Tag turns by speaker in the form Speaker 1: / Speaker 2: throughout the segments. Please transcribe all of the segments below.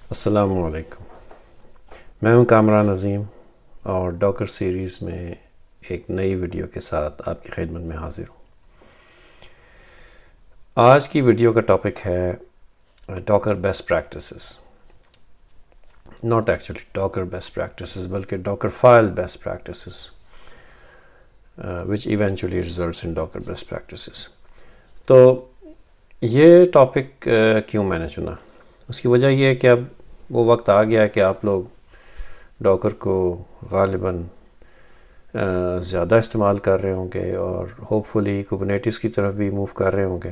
Speaker 1: السلام علیکم، میں ہوں کامران عظیم اور ڈاکر سیریز میں ایک نئی ویڈیو کے ساتھ آپ کی خدمت میں حاضر ہوں۔ آج کی ویڈیو کا ٹاپک ہے Docker best practices, not actually Docker best practices بلکہ Docker file best practices which eventually results in Docker best practices. تو یہ ٹاپک کیوں میں نے چنا، اس کی وجہ یہ ہے کہ اب وہ وقت آ گیا ہے کہ آپ لوگ ڈاکر کو غالباً زیادہ استعمال کر رہے ہوں گے اور ہوپ فلی کوبرنیٹس کی طرف بھی موو کر رہے ہوں گے۔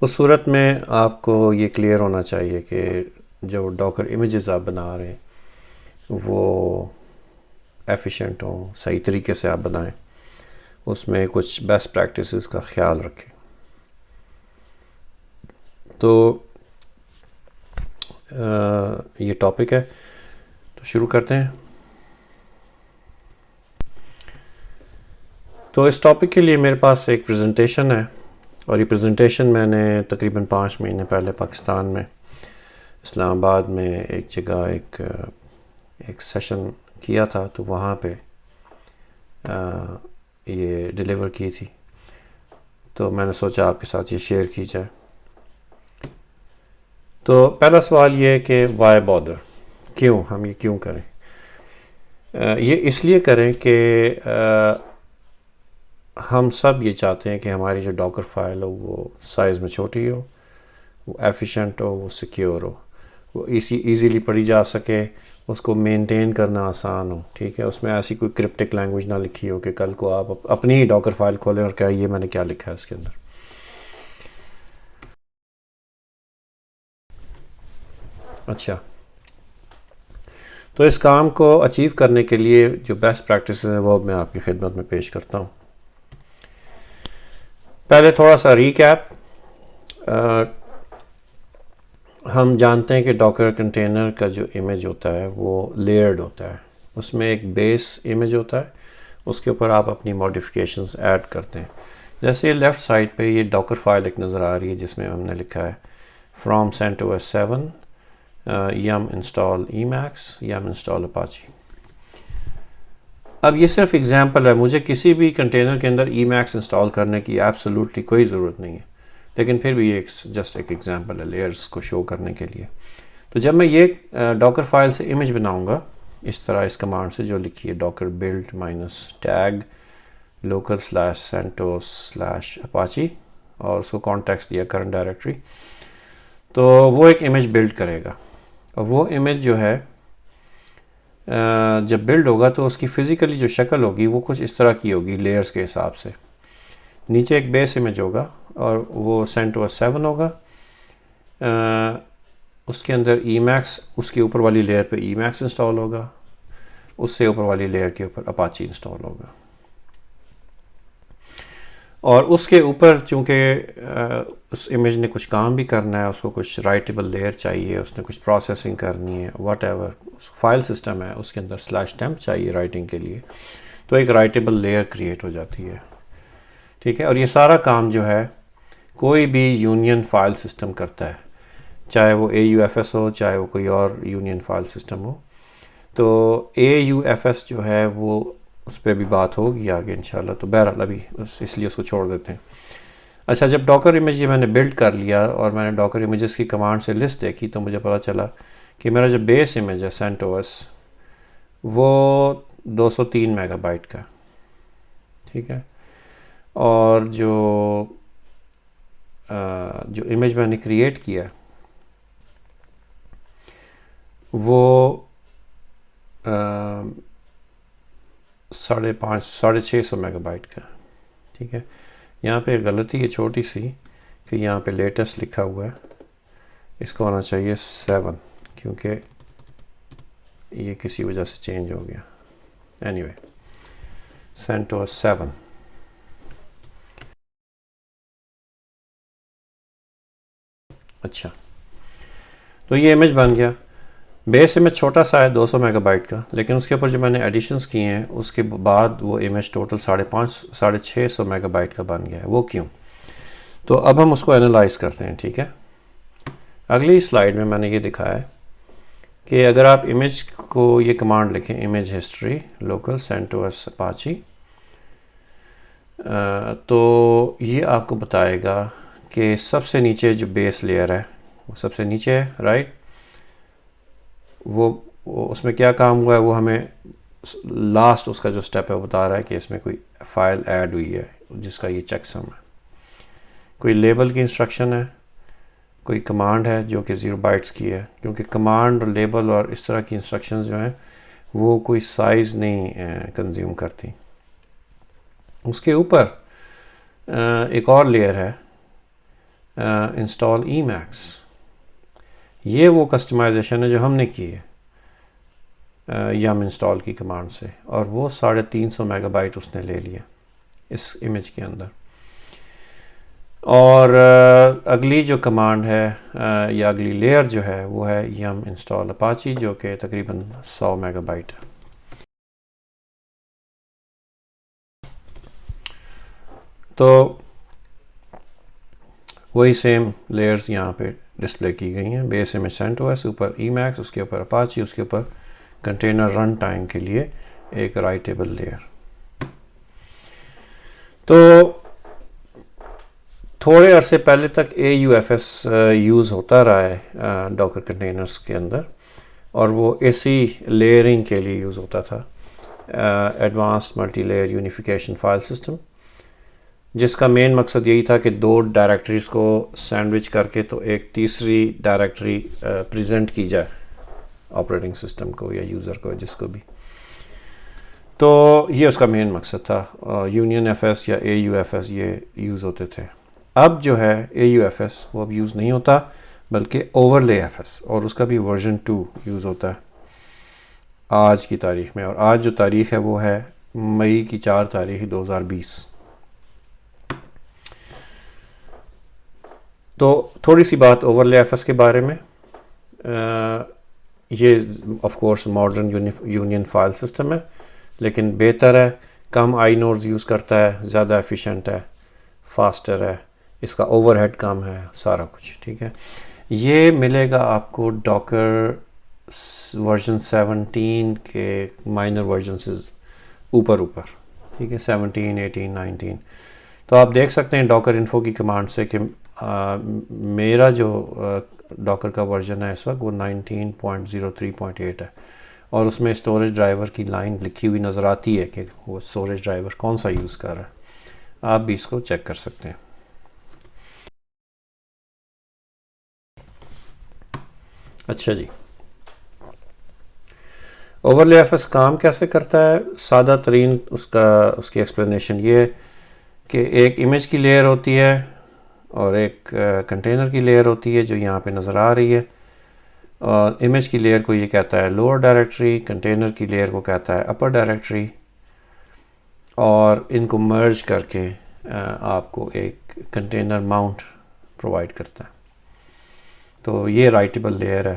Speaker 1: اس صورت میں آپ کو یہ کلیئر ہونا چاہیے کہ جو ڈاکر امیجز آپ بنا رہے ہیں وہ ایفیشینٹ ہوں، صحیح طریقے سے آپ بنائیں، اس میں کچھ بیسٹ پریکٹسز کا خیال رکھیں۔ تو یہ ٹاپک ہے، تو شروع کرتے ہیں۔ تو اس ٹاپک کے لیے میرے پاس ایک پریزنٹیشن ہے، اور یہ پریزنٹیشن میں نے تقریباً 5 مہینے پہلے پاکستان میں اسلام آباد میں ایک جگہ ایک سیشن کیا تھا، تو وہاں پہ یہ ڈیلیور کی تھی، تو میں نے سوچا آپ کے ساتھ یہ شیئر کی جائے۔ تو پہلا سوال یہ ہے کہ وائی بادر، کیوں ہم یہ کیوں کریں؟ یہ اس لیے کریں کہ ہم سب یہ چاہتے ہیں کہ ہماری جو ڈاکر فائل ہو وہ سائز میں چھوٹی ہو، وہ ایفیشینٹ ہو، وہ سیکیور ہو، وہ ایزیلی پڑھی جا سکے، اس کو مینٹین کرنا آسان ہو، ٹھیک ہے، اس میں ایسی کوئی کرپٹک لینگویج نہ لکھی ہو کہ کل کو آپ اپنی ہی ڈاکر فائل کھولیں اور کہیں یہ میں نے کیا لکھا ہے اس کے اندر۔ اچھا، تو اس کام کو اچیو کرنے کے لیے جو بیسٹ پریکٹسز ہیں وہ میں آپ کی خدمت میں پیش کرتا ہوں۔ پہلے تھوڑا سا ریکیپ۔ ہم جانتے ہیں کہ ڈاکر کنٹینر کا جو امیج ہوتا ہے وہ لیئرڈ ہوتا ہے، اس میں ایک بیس امیج ہوتا ہے، اس کے اوپر آپ اپنی ماڈیفکیشنز ایڈ کرتے ہیں۔ جیسے یہ لیفٹ سائڈ پہ یہ ڈاکر فائل ایک نظر آ رہی ہے جس میں ہم نے لکھا ہے from CentOS 7 M install Emacs M install Apache۔ اب یہ صرف اگزامپل ہے، مجھے کسی بھی کنٹینر کے اندر Emacs انسٹال کرنے کی ایبسولوٹلی کوئی ضرورت نہیں ہے، لیکن پھر بھی یہ جسٹ ایک ایگزامپل ہے لیئرز کو شو کرنے کے لیے۔ تو جب میں یہ ڈاکر فائل سے امیج بناؤں گا اس طرح، اس کمانڈ سے جو لکھی ہے ڈاکر بلڈ -ٹیگ local/CentOS/Apache اور اس کو کانٹیکسٹ دیا کرنٹ ڈائریکٹری، تو وہ ایک امیج بلڈ کرے گا، اور وہ امیج جو ہے جب بلڈ ہوگا تو اس کی فزیکلی جو شکل ہوگی وہ کچھ اس طرح کی ہوگی لیئرز کے حساب سے۔ نیچے ایک بیس امیج ہوگا اور وہ CentOS 7 ہوگا، اس کے اندر Emacs، اس کے اوپر والی لیئر پہ Emacs انسٹال ہوگا، اس سے اوپر والی لیئر کے اوپر Apache انسٹال ہوگا، اور اس کے اوپر چونکہ اس امیج نے کچھ کام بھی کرنا ہے، اس کو کچھ رائٹیبل لیئر چاہیے، اس نے کچھ پروسیسنگ کرنی ہے، واٹ ایور فائل سسٹم ہے، اس کے اندر /temp چاہیے رائٹنگ کے لیے، تو ایک رائٹیبل لیئر کریٹ ہو جاتی ہے، ٹھیک ہے۔ اور یہ سارا کام جو ہے کوئی بھی یونین فائل سسٹم کرتا ہے، چاہے وہ AUFS ہو، چاہے وہ کوئی اور یونین فائل سسٹم ہو۔ تو AUFS جو ہے وہ اس پہ بھی بات ہوگی آگے انشاءاللہ، تو بہرحال ابھی اس لیے اس کو چھوڑ دیتے ہیں۔ اچھا، جب ڈاکر امیج یہ میں نے بلڈ کر لیا اور میں نے ڈاکر امیجز کی کمانڈ سے لسٹ دیکھی تو مجھے پتا چلا کہ میرا جو بیس امیج ہے CentOS وہ 203 میگا بائٹ کا، ٹھیک ہے، اور جو امیج میں نے کریٹ کیا وہ 650 میگا بائٹ کا، ٹھیک ہے۔ یہاں پہ غلطی ہے چھوٹی سی کہ یہاں پہ لیٹسٹ لکھا ہوا ہے، اس کو ہونا چاہیے 7، کیونکہ یہ کسی وجہ سے چینج ہو گیا۔ Any way, CentOS 7۔ اچھا، تو یہ امیج بن گیا، بیس امیج چھوٹا سا ہے 200 میگا بائٹ کا، لیکن اس کے اوپر جو میں نے ایڈیشنز کیے ہیں اس کے بعد وہ امیج ٹوٹل 650 میگا بائٹ کا بن گیا ہے۔ وہ کیوں؟ تو اب ہم اس کو انالائز کرتے ہیں. ٹھیک ہے, اگلی سلائیڈ میں نے یہ دکھایا ہے کہ اگر آپ امیج کو یہ کمانڈ لکھیں image history local CentOS Apache تو یہ آپ کو بتائے گا کہ سب سے نیچے جو بیس لیئر ہے وہ سب سے نیچے ہے, رائٹ. وہ اس میں کیا کام ہوا ہے وہ ہمیں لاسٹ اس کا جو سٹیپ ہے وہ بتا رہا ہے کہ اس میں کوئی فائل ایڈ ہوئی ہے جس کا یہ چیک سم ہے. کوئی لیبل کی انسٹرکشن ہے, کوئی کمانڈ ہے جو کہ 0 بائٹس کی ہے, کیونکہ کمانڈ اور لیبل اور اس طرح کی انسٹرکشنز جو ہیں وہ کوئی سائز نہیں کنزیوم کرتی. اس کے اوپر ایک اور لیئر ہے انسٹال Emacs. یہ وہ کسٹمائزیشن ہے جو ہم نے کی ہے یم انسٹال کی کمانڈ سے, اور وہ 350 میگا بائٹ اس نے لے لیا اس امیج کے اندر. اور اگلی جو کمانڈ ہے یا اگلی لیئر جو ہے وہ ہے یم انسٹال Apache جو کہ تقریباً 100 میگا بائٹ ہے. تو وہی سیم لیئرز یہاں پہ ڈسپلے کی گئی ہیں. بیس امیج CentOS, اوپر Emacs, اس کے اوپر Apache, اس کے اوپر کنٹینر رن ٹائم کے لیے ایک رائٹیبل لیئر. تو تھوڑے عرصے پہلے تک AUFS یوز ہوتا رہا ہے ڈاکر کنٹینرز کے اندر, اور وہ اسی لیئرنگ کے لیے یوز ہوتا تھا, advance multi layer unification file system, جس کا مین مقصد یہی تھا کہ 2 ڈائریکٹریز کو سینڈوچ کر کے تو ایک تیسری ڈائریکٹری پریزنٹ کی جائے آپریٹنگ سسٹم کو یا یوزر کو, جس کو بھی. تو یہ اس کا مین مقصد تھا. یونین FS یا AUFS یہ یوز ہوتے تھے. اب جو ہے AUFS وہ اب یوز نہیں ہوتا بلکہ اوورلے FS, اور اس کا بھی ورژن 2 یوز ہوتا ہے آج کی تاریخ میں. اور آج جو تاریخ ہے وہ ہے مئی کی 4 تاریخ 2020. تو تھوڑی سی بات اوورلے FS کے بارے میں. یہ of course modern union file system ہے, لیکن بہتر ہے, کم آئی نوڈز یوز کرتا ہے, زیادہ ایفیشینٹ ہے, فاسٹر ہے, اس کا اوور ہیڈ کم ہے, سارا کچھ ٹھیک ہے. یہ ملے گا آپ کو ڈاکر ورژن 17 کے مائنر ورژن سے اوپر, ٹھیک ہے, 17, 18, 19. تو آپ دیکھ سکتے ہیں ڈاکر انفو کی کمانڈ سے کہ میرا جو ڈاکر کا ورژن ہے اس وقت وہ 19.03.8 ہے, اور اس میں اسٹوریج ڈرائیور کی لائن لکھی ہوئی نظر آتی ہے کہ وہ اسٹوریج ڈرائیور کون سا یوز کر رہا ہے. آپ بھی اس کو چیک کر سکتے ہیں. اچھا جی, اوورلے FS کام کیسے کرتا ہے؟ سادہ ترین اس کی ایکسپلینیشن یہ ہے کہ ایک امیج کی لیئر ہوتی ہے اور ایک کنٹینر کی لیئر ہوتی ہے جو یہاں پہ نظر آ رہی ہے. اور امیج کی لیئر کو یہ کہتا ہے لوور ڈائریکٹری, کنٹینر کی لیئر کو کہتا ہے اپر ڈائریکٹری, اور ان کو مرج کر کے آپ کو ایک کنٹینر ماؤنٹ پرووائڈ کرتا ہے. تو یہ رائٹیبل لیئر ہے.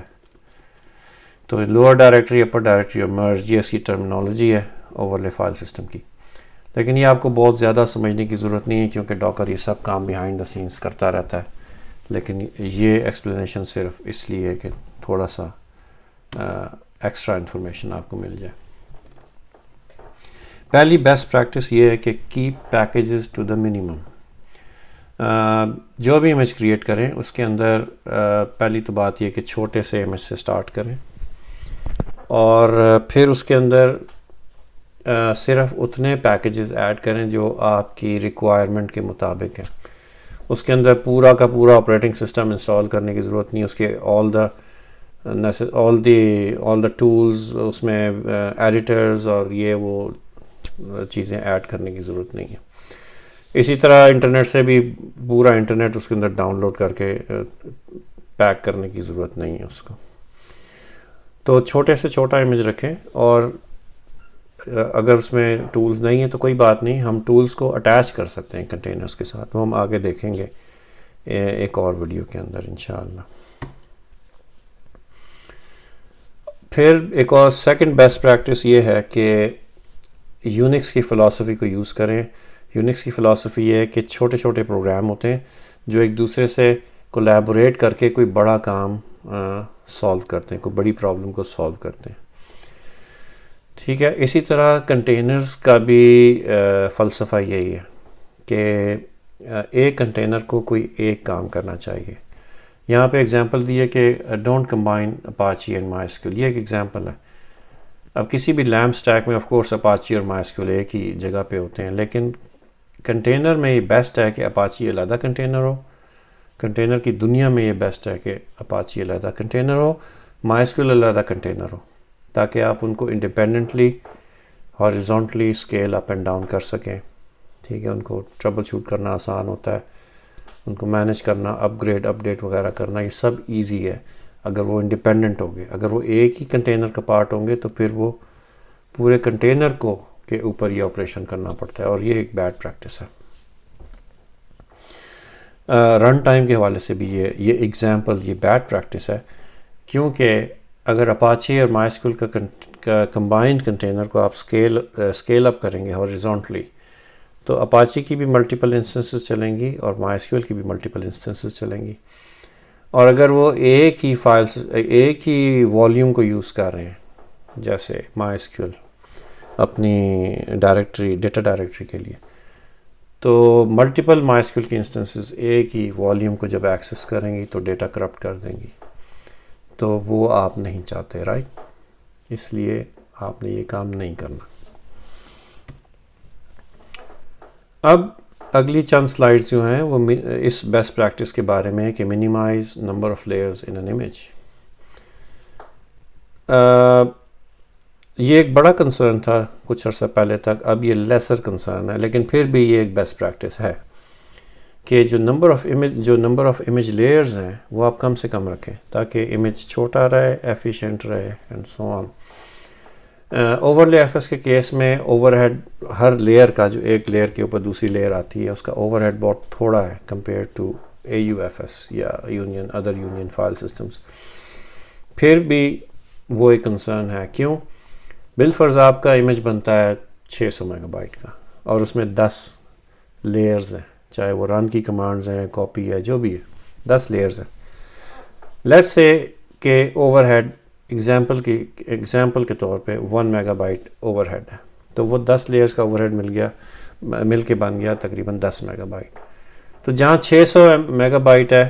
Speaker 1: تو لوور ڈائریکٹری, اپر ڈائریکٹری اور مرج, یہ اس کی ٹرمینالوجی ہے اوورلے فائل سسٹم کی. لیکن یہ آپ کو بہت زیادہ سمجھنے کی ضرورت نہیں ہے کیونکہ ڈاکر یہ سب کام بیہائنڈ دا سینس کرتا رہتا ہے. لیکن یہ ایکسپلینیشن صرف اس لیے ہے کہ تھوڑا سا ایکسٹرا انفارمیشن آپ کو مل جائے. پہلی بیسٹ پریکٹس یہ ہے کہ keep packages to the minimum. جو بھی امیج کریٹ کریں اس کے اندر پہلی تو بات یہ کہ چھوٹے سے امیج سے سٹارٹ کریں, اور پھر اس کے اندر صرف اتنے پیکیجز ایڈ کریں جو آپ کی ریکوائرمنٹ کے مطابق ہیں. اس کے اندر پورا کا پورا آپریٹنگ سسٹم انسٹال کرنے کی ضرورت نہیں. اس کے آل دا ٹولز اس میں ایڈیٹرز اور یہ وہ چیزیں ایڈ کرنے کی ضرورت نہیں ہے. اسی طرح انٹرنیٹ سے بھی پورا انٹرنیٹ اس کے اندر ڈاؤن لوڈ کر کے پیک کرنے کی ضرورت نہیں ہے اس کو. تو چھوٹے سے چھوٹا امیج رکھیں, اور اگر اس میں ٹولز نہیں ہیں تو کوئی بات نہیں, ہم ٹولز کو اٹیچ کر سکتے ہیں کنٹینرز کے ساتھ. وہ ہم آگے دیکھیں گے ایک اور ویڈیو کے اندر انشاءاللہ. پھر ایک اور سیکنڈ بیسٹ پریکٹس یہ ہے کہ یونکس کی فلاسفی کو یوز کریں. یونکس کی فلاسفی یہ ہے کہ چھوٹے چھوٹے پروگرام ہوتے ہیں جو ایک دوسرے سے کولیبوریٹ کر کے کوئی بڑا کام سولو کرتے ہیں، کوئی بڑی پرابلم کو سولو کرتے ہیں. ٹھیک ہے. اسی طرح کنٹینرز کا بھی فلسفہ یہی ہے کہ ایک کنٹینر کو کوئی ایک کام کرنا چاہیے. یہاں پہ اگزامپل دی ہے کہ don't combine Apache and my S Q L. یہ ایک ایگزامپل ہے. اب کسی بھی لیمپ اسٹیک میں آف کورس اپاچی اور مائی ایس کیو ایل ایک ہی جگہ پہ ہوتے ہیں، لیکن کنٹینر میں یہ بیسٹ ہے کہ اپاچی علیحدہ کنٹینر ہو. کنٹینر کی دنیا میں یہ بیسٹ ہے کہ اپاچی علیحدہ کنٹینر ہو، مائی ایس کیو ایل علیحدہ کنٹینر ہو، تاکہ آپ ان کو independently horizontally scale up and down کر سکیں. ٹھیک ہے. ان کو ٹربل شوٹ کرنا آسان ہوتا ہے، ان کو مینیج کرنا، اپ گریڈ اپ ڈیٹ وغیرہ کرنا، یہ سب ایزی ہے اگر وہ انڈیپینڈنٹ ہوں گے. اگر وہ ایک ہی کنٹینر کا پارٹ ہوں گے تو پھر وہ پورے کنٹینر کو کے اوپر یہ آپریشن کرنا پڑتا ہے، اور یہ ایک بیڈ پریکٹس ہے. رن ٹائم کے حوالے سے بھی یہ ایگزامپل یہ بیڈ پریکٹس ہے، کیونکہ اگر اپاچی اور مائی ایس کیو ایل کا کمبائنڈ کنٹینر کو آپ اسکیل اپ کریں گے ہاریزونٹلی، تو اپاچی کی بھی ملٹیپل انسٹنسز چلیں گی اور مائی ایس کیو ایل کی بھی ملٹیپل انسٹنسز چلیں گی. اور اگر وہ ایک ہی فائلز ایک ہی والیوم کو یوز کر رہے ہیں، جیسے مائی ایس کیو ایل اپنی ڈائریکٹری ڈیٹا ڈائریکٹری کے لیے، تو ملٹیپل مائی ایس کیو ایل کی انسٹنسز ایک ہی والیوم کو جب ایکسیس کریں گی تو ڈیٹا کرپٹ کر دیں گی. تو وہ آپ نہیں چاہتے، رائٹ؟ اس لیے آپ نے یہ کام نہیں کرنا. اب اگلی چند سلائڈز جو ہیں وہ اس بیسٹ پریکٹس کے بارے میں ہے کہ minimize number of layers in an image. یہ ایک بڑا کنسرن تھا کچھ عرصہ پہلے تک، اب یہ لیسر کنسرن ہے، لیکن پھر بھی یہ ایک بیسٹ پریکٹس ہے کہ جو نمبر آف امیج لیئرز ہیں وہ آپ کم سے کم رکھیں تاکہ امیج چھوٹا رہے، ایفیشینٹ رہے اینڈ سو آن. اوور لے ایف ایس کے کیس میں اوور ہیڈ ہر لیئر کا، جو ایک لیئر کے اوپر دوسری لیئر آتی ہے، اس کا اوور ہیڈ بہت تھوڑا ہے compare to A U F S یا ادر یونین فائل سسٹمز. پھر بھی وہ ایک کنسرن ہے. کیوں؟ بالفرض آپ کا امیج بنتا ہے 600 میگا بائٹ کا اور اس میں 10 لیئرز ہیں، چاہے وہ رن کی کمانڈز ہیں، کاپی ہے، جو بھی ہے، 10 لیئرز ہیں. لیٹس سے کہ اوور ہیڈ ایگزامپل کے طور پہ 1 میگا بائٹ اوور ہیڈ ہے، تو وہ 10 لیئرز کا اوور ہیڈ مل کے بن گیا تقریباً 10 میگا بائٹ. تو جہاں 600 میگا بائٹ ہے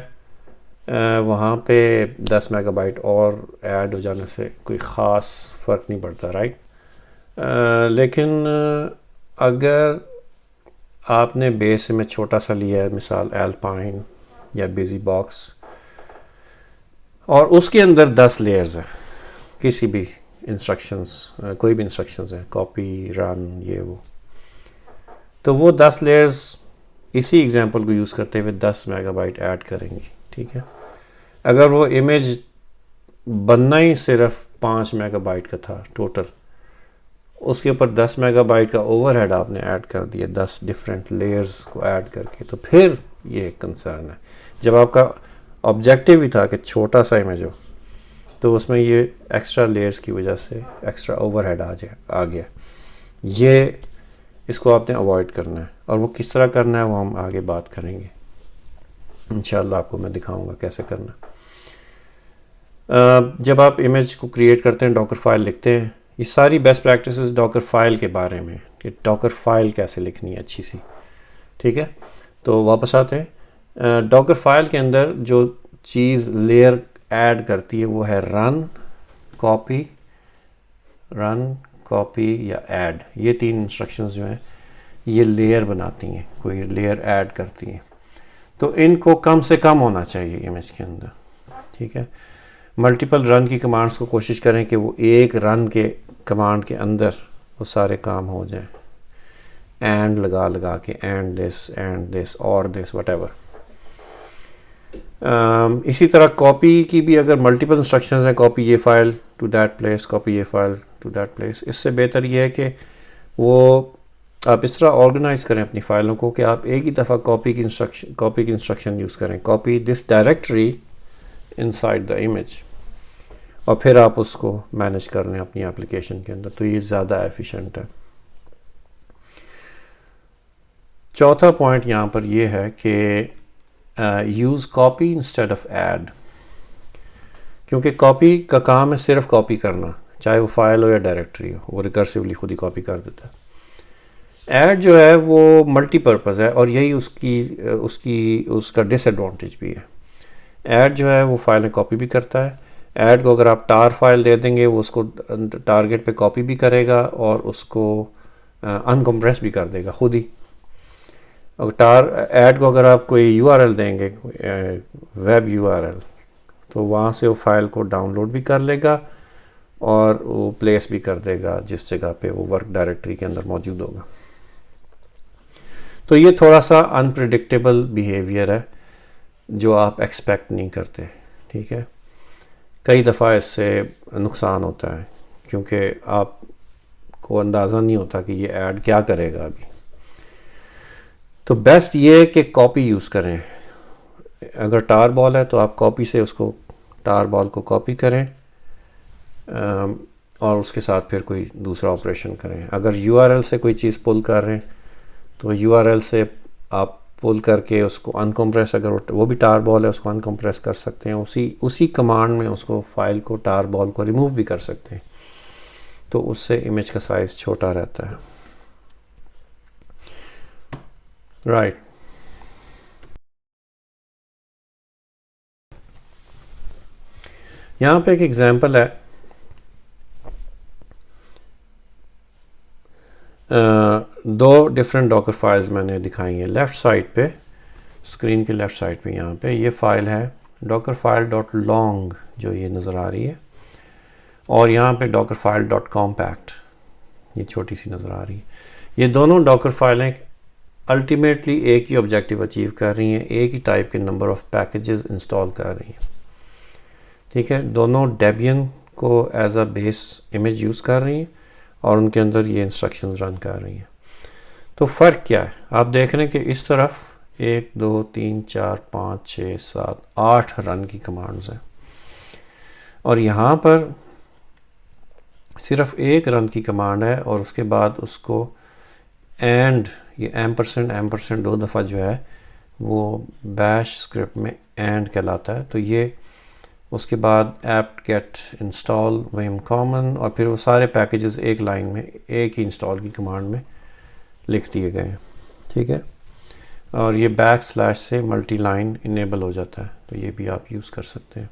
Speaker 1: وہاں پہ 10 میگا بائٹ اور ایڈ ہو جانے سے کوئی خاص فرق نہیں پڑتا، رائٹ؟ لیکن اگر آپ نے بیس میں چھوٹا سا لیا ہے، مثال ایلپائن یا بیزی باکس، اور اس کے اندر 10 لیئرز ہیں کسی بھی انسٹرکشنز، کوئی بھی انسٹرکشنز ہیں، کاپی، رن، یہ وہ، تو وہ 10 لیئرز اسی ایگزامپل کو یوز کرتے ہوئے 10 میگا بائٹ ایڈ کریں گی. ٹھیک ہے. اگر وہ امیج بننا ہی صرف 5 میگا بائٹ کا تھا ٹوٹل، اس کے اوپر 10 میگا بائٹ کا اوور ہیڈ آپ نے ایڈ کر دیا 10 ڈفرینٹ لیئرز کو ایڈ کر کے، تو پھر یہ ایک کنسرن ہے. جب آپ کا آبجیکٹیو ہی تھا کہ چھوٹا سا امیج ہو، تو اس میں یہ ایکسٹرا لیئرز کی وجہ سے ایکسٹرا اوور ہیڈ آ گیا. یہ اس کو آپ نے اوائڈ کرنا ہے، اور وہ کس طرح کرنا ہے وہ ہم آگے بات کریں گے انشاءاللہ. آپ کو میں دکھاؤں گا کیسے کرنا. جب آپ امیج کو کریٹ کرتے ہیں، ڈاکر فائل لکھتے ہیں، یہ ساری بیسٹ پریکٹسز ڈاکر فائل کے بارے میں کہ ڈاکر فائل کیسے لکھنی ہے اچھی سی. ٹھیک ہے. تو واپس آتے ہیں. ڈاکر فائل کے اندر جو چیز لیئر ایڈ کرتی ہے وہ ہے رن کاپی یا ایڈ. یہ 3 انسٹرکشنز جو ہیں یہ لیئر بناتی ہیں، کوئی لیئر ایڈ کرتی ہیں. تو ان کو کم سے کم ہونا چاہیے امیج کے اندر. ٹھیک ہے. ملٹیپل رن کی کمانڈز کو کوشش کریں کہ وہ ایک رن کے کمانڈ کے اندر وہ سارے کام ہو جائیں، اینڈ لگا کے اینڈ دس اور دس وٹ ایور. اسی طرح کاپی کی بھی اگر ملٹیپل انسٹرکشنز ہیں، کاپی یہ file to that place, copy یہ فائل ٹو دیٹ پلیس، اس سے بہتر یہ ہے کہ وہ آپ اس طرح آرگنائز کریں اپنی فائلوں کو کہ آپ ایک ہی دفعہ کاپی کی انسٹرکشن یوز کریں، copy this directory inside the image, اور پھر آپ اس کو مینیج کر لیں اپنی اپلیکیشن کے اندر. تو یہ زیادہ ایفیشینٹ ہے. چوتھا پوائنٹ یہاں پر یہ ہے کہ use copy instead of add, کیونکہ کاپی کا کام ہے صرف کاپی کرنا، چاہے وہ فائل ہو یا ڈائریکٹری ہو، وہ ریکرسیولی خود ہی کاپی کر دیتا ہے۔ ایڈ جو ہے وہ ملٹی پرپز ہے، اور یہی اس کا ڈس ایڈوانٹیج بھی ہے۔ ایڈ جو ہے وہ فائل میں کاپی بھی کرتا ہے۔ ایڈ کو اگر آپ ٹار فائل دے دیں گے، وہ اس کو ٹارگیٹ پہ کاپی بھی کرے گا اور اس کو انکمپریس بھی کر دے گا خود ہی۔ ایڈ کو اگر آپ کوئی یو آر ایل دیں گے، ویب یو آر ایل، تو وہاں سے وہ فائل کو ڈاؤن لوڈ بھی کر لے گا اور وہ پلیس بھی کر دے گا جس جگہ پہ وہ ورک ڈائریکٹری کے اندر موجود ہوگا۔ تو یہ تھوڑا سا انپریڈکٹیبل بیہیویئر ہے جو آپ ایکسپیکٹ نہیں کرتے، ٹھیک ہے۔ کئی دفعہ اس سے نقصان ہوتا ہے کیونکہ آپ کو اندازہ نہیں ہوتا کہ یہ ایڈ کیا کرے گا ابھی۔ تو بیسٹ یہ ہے کہ کاپی یوز کریں۔ اگر ٹار بال ہے تو آپ کاپی سے اس کو ٹار بال کو کاپی کریں اور اس کے ساتھ پھر کوئی دوسرا آپریشن کریں۔ اگر یو آر ایل سے کوئی چیز پل کر رہے ہیں تو یو آر ایل سے آپ پل کر کے اس کو انکمپریس، اگر وہ بھی ٹار بال ہے اس کو انکمپریس کر سکتے ہیں، اسی کمانڈ میں اس کو فائل کو ٹار بال کو ریموو بھی کر سکتے ہیں، تو اس سے امیج کا سائز چھوٹا رہتا ہے۔ رائٹ۔ یہاں پہ ایک ایگزامپل ہے، دو ڈفرینٹ ڈاکر فائلز میں نے دکھائی ہیں۔ لیفٹ سائڈ پہ، اسکرین کے لیفٹ سائڈ پہ یہاں پہ یہ فائل ہے ڈاکر فائل ڈاٹ لانگ جو یہ نظر آ رہی ہے، اور یہاں پہ ڈاکر فائل ڈاٹ کمپیکٹ یہ چھوٹی سی نظر آ رہی ہے۔ یہ دونوں ڈاکر فائلیں الٹیمیٹلی ایک ہی آبجیکٹیو اچیو کر رہی ہیں، ایک ہی ٹائپ کے نمبر آف پیکیجز انسٹال کر رہی ہیں، ٹھیک ہے۔ دونوں ڈیبین کو as a base image use کر رہی ہیں اور ان کے اندر یہ انسٹرکشنز رن کر رہی ہیں۔ تو فرق کیا ہے؟ آپ دیکھ رہے ہیں کہ اس طرف 1 2 3 4 5 6 7 8 رن کی کمانڈز ہیں، اور یہاں پر صرف ایک رن کی کمانڈ ہے، اور اس کے بعد اس کو اینڈ، یہ ایمپرسینڈ 2 دفعہ جو ہے وہ بیش اسکرپٹ میں اینڈ کہلاتا ہے۔ تو یہ اس کے بعد ایپٹ گیٹ انسٹال ویم کامن، اور پھر وہ سارے پیکیجز ایک لائن میں ایک ہی انسٹال کی کمانڈ میں لکھ دیے گئے ہیں، ٹھیک ہے۔ اور یہ بیک سلیش سے ملٹی لائن انیبل ہو جاتا ہے، تو یہ بھی آپ یوز کر سکتے ہیں۔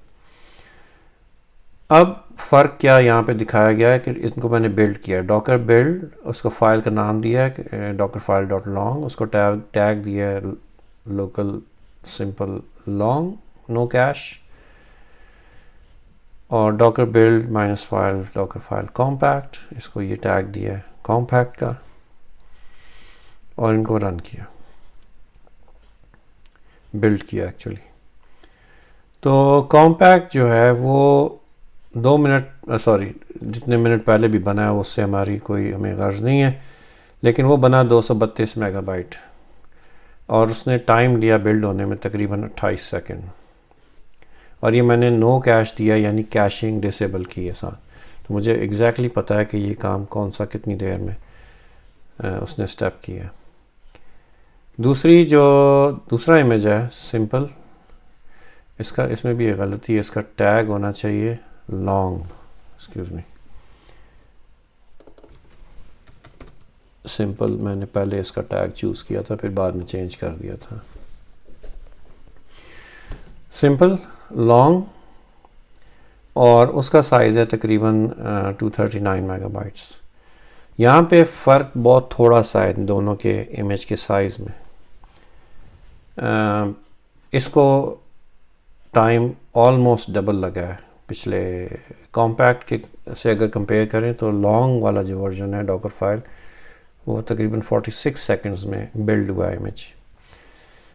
Speaker 1: اب فرق کیا یہاں پہ دکھایا گیا ہے کہ ان کو میں نے بلڈ کیا ہے، ڈاکر بلڈ، اس کو فائل کا نام دیا ہے ڈاکر فائل ڈاٹ لانگ، اس کو ٹیگ دیا ہے local simple long no cache, اور Docker build minus file Docker file compact, اس کو یہ ٹیگ دیا ہے کمپیکٹ کا، اور ان کو رن کیا، بلڈ کیا ایکچولی۔ تو کمپیکٹ جو ہے وہ 2 منٹ جتنے منٹ پہلے بھی بنا ہے اس سے ہماری کوئی ہمیں غرض نہیں ہے، لیکن وہ بنا 232 میگا بائٹ، اور اس نے ٹائم لیا بلڈ ہونے میں تقریباً 28 سیکنڈ، اور یہ میں نے نو کیش دیا، یعنی کیشنگ ڈسیبل کی ہے ساتھ، تو مجھے ایگزیکٹلی پتہ ہے کہ یہ کام کون سا کتنی دیر میں اس نے سٹیپ کیا۔ دوسرا امیج ہے سمپل، اس میں بھی یہ غلطی ہے، اس کا ٹیگ ہونا چاہیے لانگ، ایکسکیوز می، سمپل میں نے پہلے اس کا ٹیگ چوز کیا تھا، پھر بعد میں چینج کر دیا تھا۔ سمپل لانگ، اور اس کا سائز ہے تقریباً 239 میگا بائٹس۔ یہاں پہ فرق بہت تھوڑا سا ہے ان دونوں کے امیج کے سائز میں۔ اس کو ٹائم آلموسٹ ڈبل لگا ہے پچھلے کمپیکٹ کے سے، اگر کمپیئر کریں تو لانگ والا جو ورژن ہے ڈاکر فائل وہ تقریباً 46 سیکنڈز میں بلڈ ہوا ہے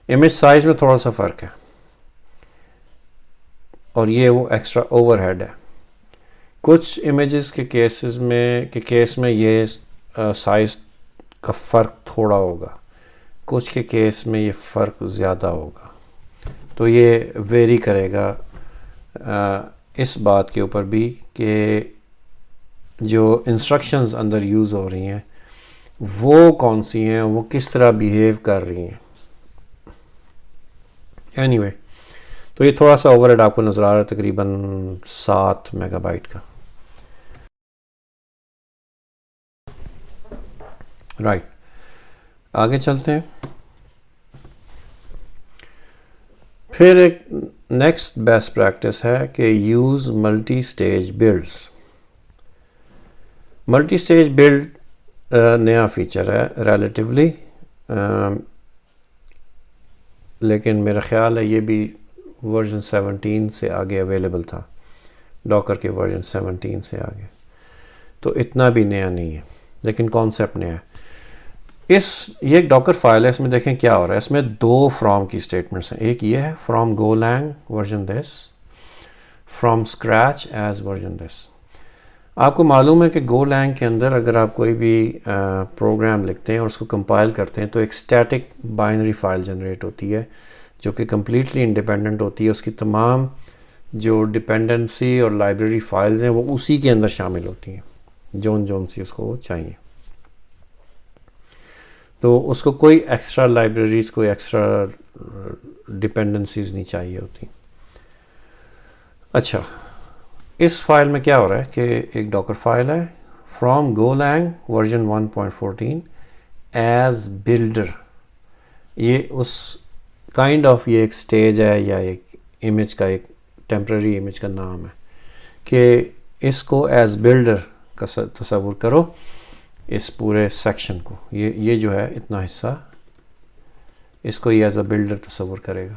Speaker 1: امیج سائز میں تھوڑا سا فرق ہے، اور یہ وہ ایکسٹرا اوور ہیڈ ہے۔ کچھ امیجز کے کیس میں یہ سائز کا فرق تھوڑا ہوگا، کچھ کے کیس میں یہ فرق زیادہ ہوگا، تو یہ ویری کرے گا اس بات کے اوپر بھی کہ جو انسٹرکشنز اندر یوز ہو رہی ہیں وہ کون سی ہیں، وہ کس طرح بیہیو کر رہی ہیں۔ اینی وے تو یہ تھوڑا سا اوور ہیڈ آپ کو نظر آ رہا ہے تقریباً 7 میگا بائٹ کا. رائٹ آگے چلتے ہیں. پھر ایک نیکسٹ بیسٹ پریکٹس ہے کہ use multi stage builds. Multi stage build نیا فیچر ہے ریلیٹیولی، لیکن میرا خیال ہے یہ بھی ورژن 17 سے آگے اویلیبل تھا، ڈاکر کے ورژن 17 سے آگے، تو اتنا بھی نیا نہیں ہے، لیکن کانسیپٹ نیا ہے. یہ ایک ڈاکر فائل ہے، اس میں دیکھیں کیا ہو رہا ہے. اس میں 2 فرام کی اسٹیٹمنٹس ہیں. ایک یہ ہے فرام گولینگ ورژن دس، فرام اسکریچ ایز ورژن دس. آپ کو معلوم ہے کہ گولینگ کے اندر اگر آپ کوئی بھی پروگرام لکھتے ہیں اور اس کو کمپائل کرتے ہیں تو ایک اسٹیٹک بائنری فائل جنریٹ ہوتی ہے جو کہ کمپلیٹلی انڈیپینڈنٹ ہوتی ہے. اس کی تمام جو ڈپینڈنسی اور لائبریری فائلز ہیں وہ اسی کے اندر شامل ہوتی ہیں، جون سی اس کو چاہیے. تو اس کو کوئی ایکسٹرا لائبریریز، کوئی ایکسٹرا ڈپینڈنسیز نہیں چاہیے ہوتی. اچھا، اس فائل میں کیا ہو رہا ہے کہ ایک ڈاکر فائل ہے from golang version 1.14 as builder. یہ اس کائنڈ آف یہ ایک سٹیج ہے یا ایک امیج کا، ایک ٹیمپرری امیج کا نام ہے کہ اس کو ایز بلڈر کا تصور کرو، اس پورے سیکشن کو. یہ جو ہے اتنا حصہ، اس کو یہ ایز اے بلڈر تصور کرے گا.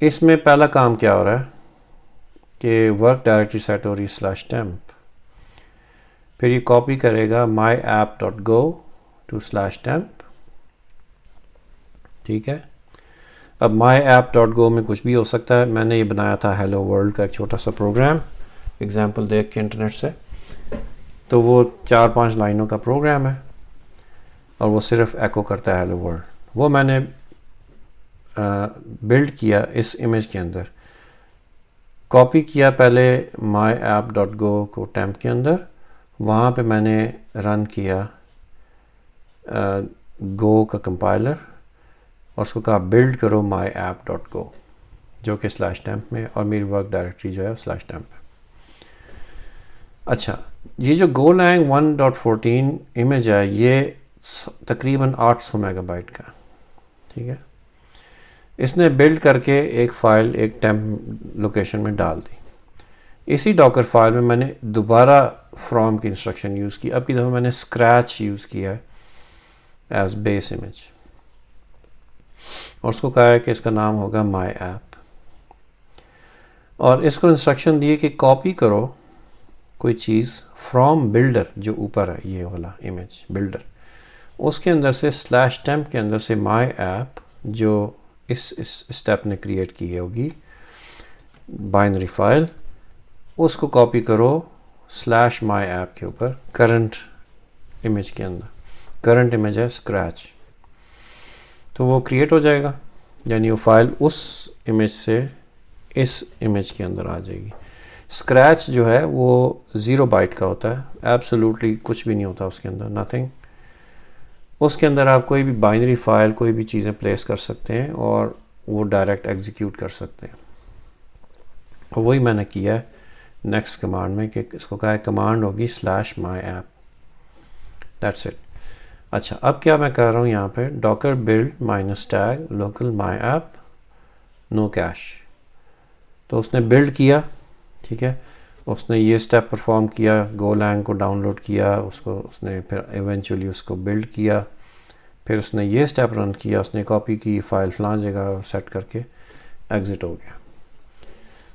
Speaker 1: اس میں پہلا کام کیا ہو رہا ہے کہ ورک ڈائریکٹری سیٹ ہو رہی /temp، پھر یہ کاپی کرے گا myapp.go to /temp. ٹھیک ہے، اب myapp.go میں کچھ بھی ہو سکتا ہے. میں نے یہ بنایا تھا ہیلو ورلڈ کا ایک چھوٹا سا پروگرام، ایگزامپل دیکھ کے انٹرنیٹ سے. تو وہ 4-5 لائنوں کا پروگرام ہے اور وہ صرف ایکو کرتا ہے ہیلو ورلڈ. وہ میں نے بلڈ کیا اس امیج کے اندر، کاپی کیا پہلے myapp.go کو ٹیمپ کے اندر، وہاں پہ میں نے رن کیا گو کا کمپائلر اور اس کو کہا بلڈ کرو myapp.go جو کہ /temp میں، اور میری ورک ڈائریکٹری جو ہے /temp ہے. اچھا، یہ جو گولینگ 1.14 امیج ہے یہ تقریباً 800 میگا بائٹ کا. ٹھیک ہے، اس نے بلڈ کر کے ایک فائل ایک ٹیمپ لوکیشن میں ڈال دی. اسی ڈاکر فائل میں میں نے دوبارہ فرام کی انسٹرکشن یوز کی. اب کی دفعہ میں نے اسکریچ یوز کیا ہے ایز بیس امیج اور اس کو کہا ہے کہ اس کا نام ہوگا مائی ایپ، اور اس کو انسٹرکشن دی کہ کاپی کرو کوئی چیز فرام بلڈر جو اوپر ہے، یہ والا امیج بلڈر، اس کے اندر سے /temp کے اندر سے مائی ایپ جو اس اسٹیپ نے کریٹ کی ہوگی بائنری فائل، اس کو کاپی کرو /myapp کے اوپر کرنٹ امیج کے اندر. کرنٹ امیج ہے اسکریچ، تو وہ کریٹ ہو جائے گا، یعنی وہ فائل اس امیج سے اس امیج کے اندر آ جائے گی. اسکریچ جو ہے وہ 0 بائٹ کا ہوتا ہے، ایبسولوٹلی کچھ بھی نہیں ہوتا اس کے اندر، نتھنگ. اس کے اندر آپ کوئی بھی بائنری فائل، کوئی بھی چیزیں پلیس کر سکتے ہیں اور وہ ڈائریکٹ ایگزیکیوٹ کر سکتے ہیں. اور وہی میں نے کیا ہے نیکسٹ کمانڈ میں کہ اس کو کہا ہے کمانڈ ہوگی /myapp. That's it. اچھا، اب کیا میں کر رہا ہوں یہاں پہ Docker build -tag local myapp no cache. تو اس نے بلڈ کیا، ٹھیک ہے، اس نے یہ اسٹیپ پرفارم کیا، گولینگ کو ڈاؤن لوڈ کیا، اس نے پھر ایونچولی اس کو بلڈ کیا، پھر اس نے یہ اسٹیپ رن کیا، اس نے کاپی کی فائل فلاں جگہ سیٹ کر کے ایگزٹ ہو گیا.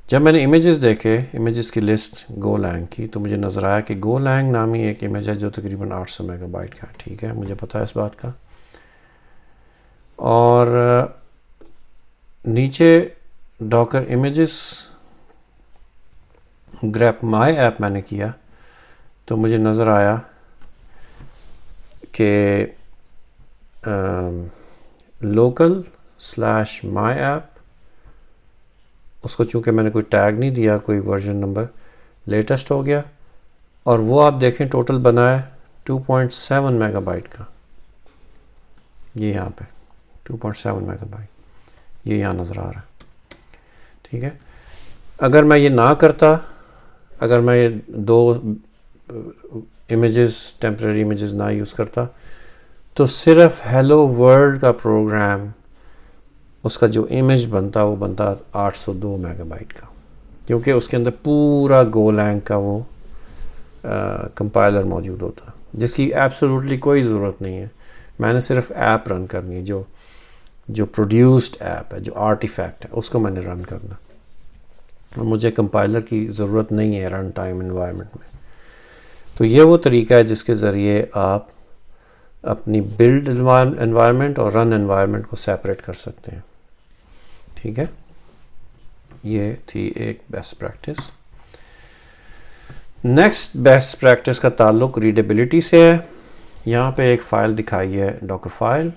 Speaker 1: جب میں نے امیجز دیکھے، امیجز کی لسٹ گولینگ کی، تو مجھے نظر آیا کہ گولینگ نامی ایک امیج ہے جو تقریباً 800 میگا بائٹ کا ہے. ٹھیک ہے، مجھے پتہ ہے اس بات کا. اور نیچے ڈاکر امیجز گریپ مائی ایپ میں نے کیا تو مجھے نظر آیا کہ لوکل /مائی ایپ، اس کو چونکہ میں نے کوئی ٹیگ نہیں دیا، کوئی ورژن نمبر، لیٹسٹ ہو گیا، اور وہ آپ دیکھیں ٹوٹل بنا ہے 2.7 میگا بائٹ کا. یہ یہاں پہ 2.7 میگا بائٹ یہ یہاں نظر آ رہا ہے. ٹھیک ہے, اگر میں یہ نہ کرتا, اگر میں یہ 2 امیجز ٹیمپرری امیجز نہ یوز کرتا, تو صرف ہیلو ورلڈ کا پروگرام اس کا جو امیج بنتا وہ بنتا 802 میگا بائٹ کا, کیونکہ اس کے اندر پورا گولینگ کا وہ کمپائلر موجود ہوتا جس کی ایبسولوٹلی کوئی ضرورت نہیں ہے. میں نے صرف ایپ رن کرنی ہے, جو پروڈیوسڈ ایپ ہے, جو آرٹیفیکٹ ہے, اس کو میں نے رن کرنا, اور مجھے کمپائلر کی ضرورت نہیں ہے رن ٹائم انوائرمنٹ میں. تو یہ وہ طریقہ ہے جس کے ذریعے آپ اپنی بلڈ انوائرمنٹ اور رن انوائرمنٹ کو سیپریٹ کر سکتے ہیں. ٹھیک ہے, یہ تھی ایک best practice. Next best practice کا تعلق ریڈیبلٹی سے ہے. یہاں پہ ایک فائل دکھائی ہے, Docker file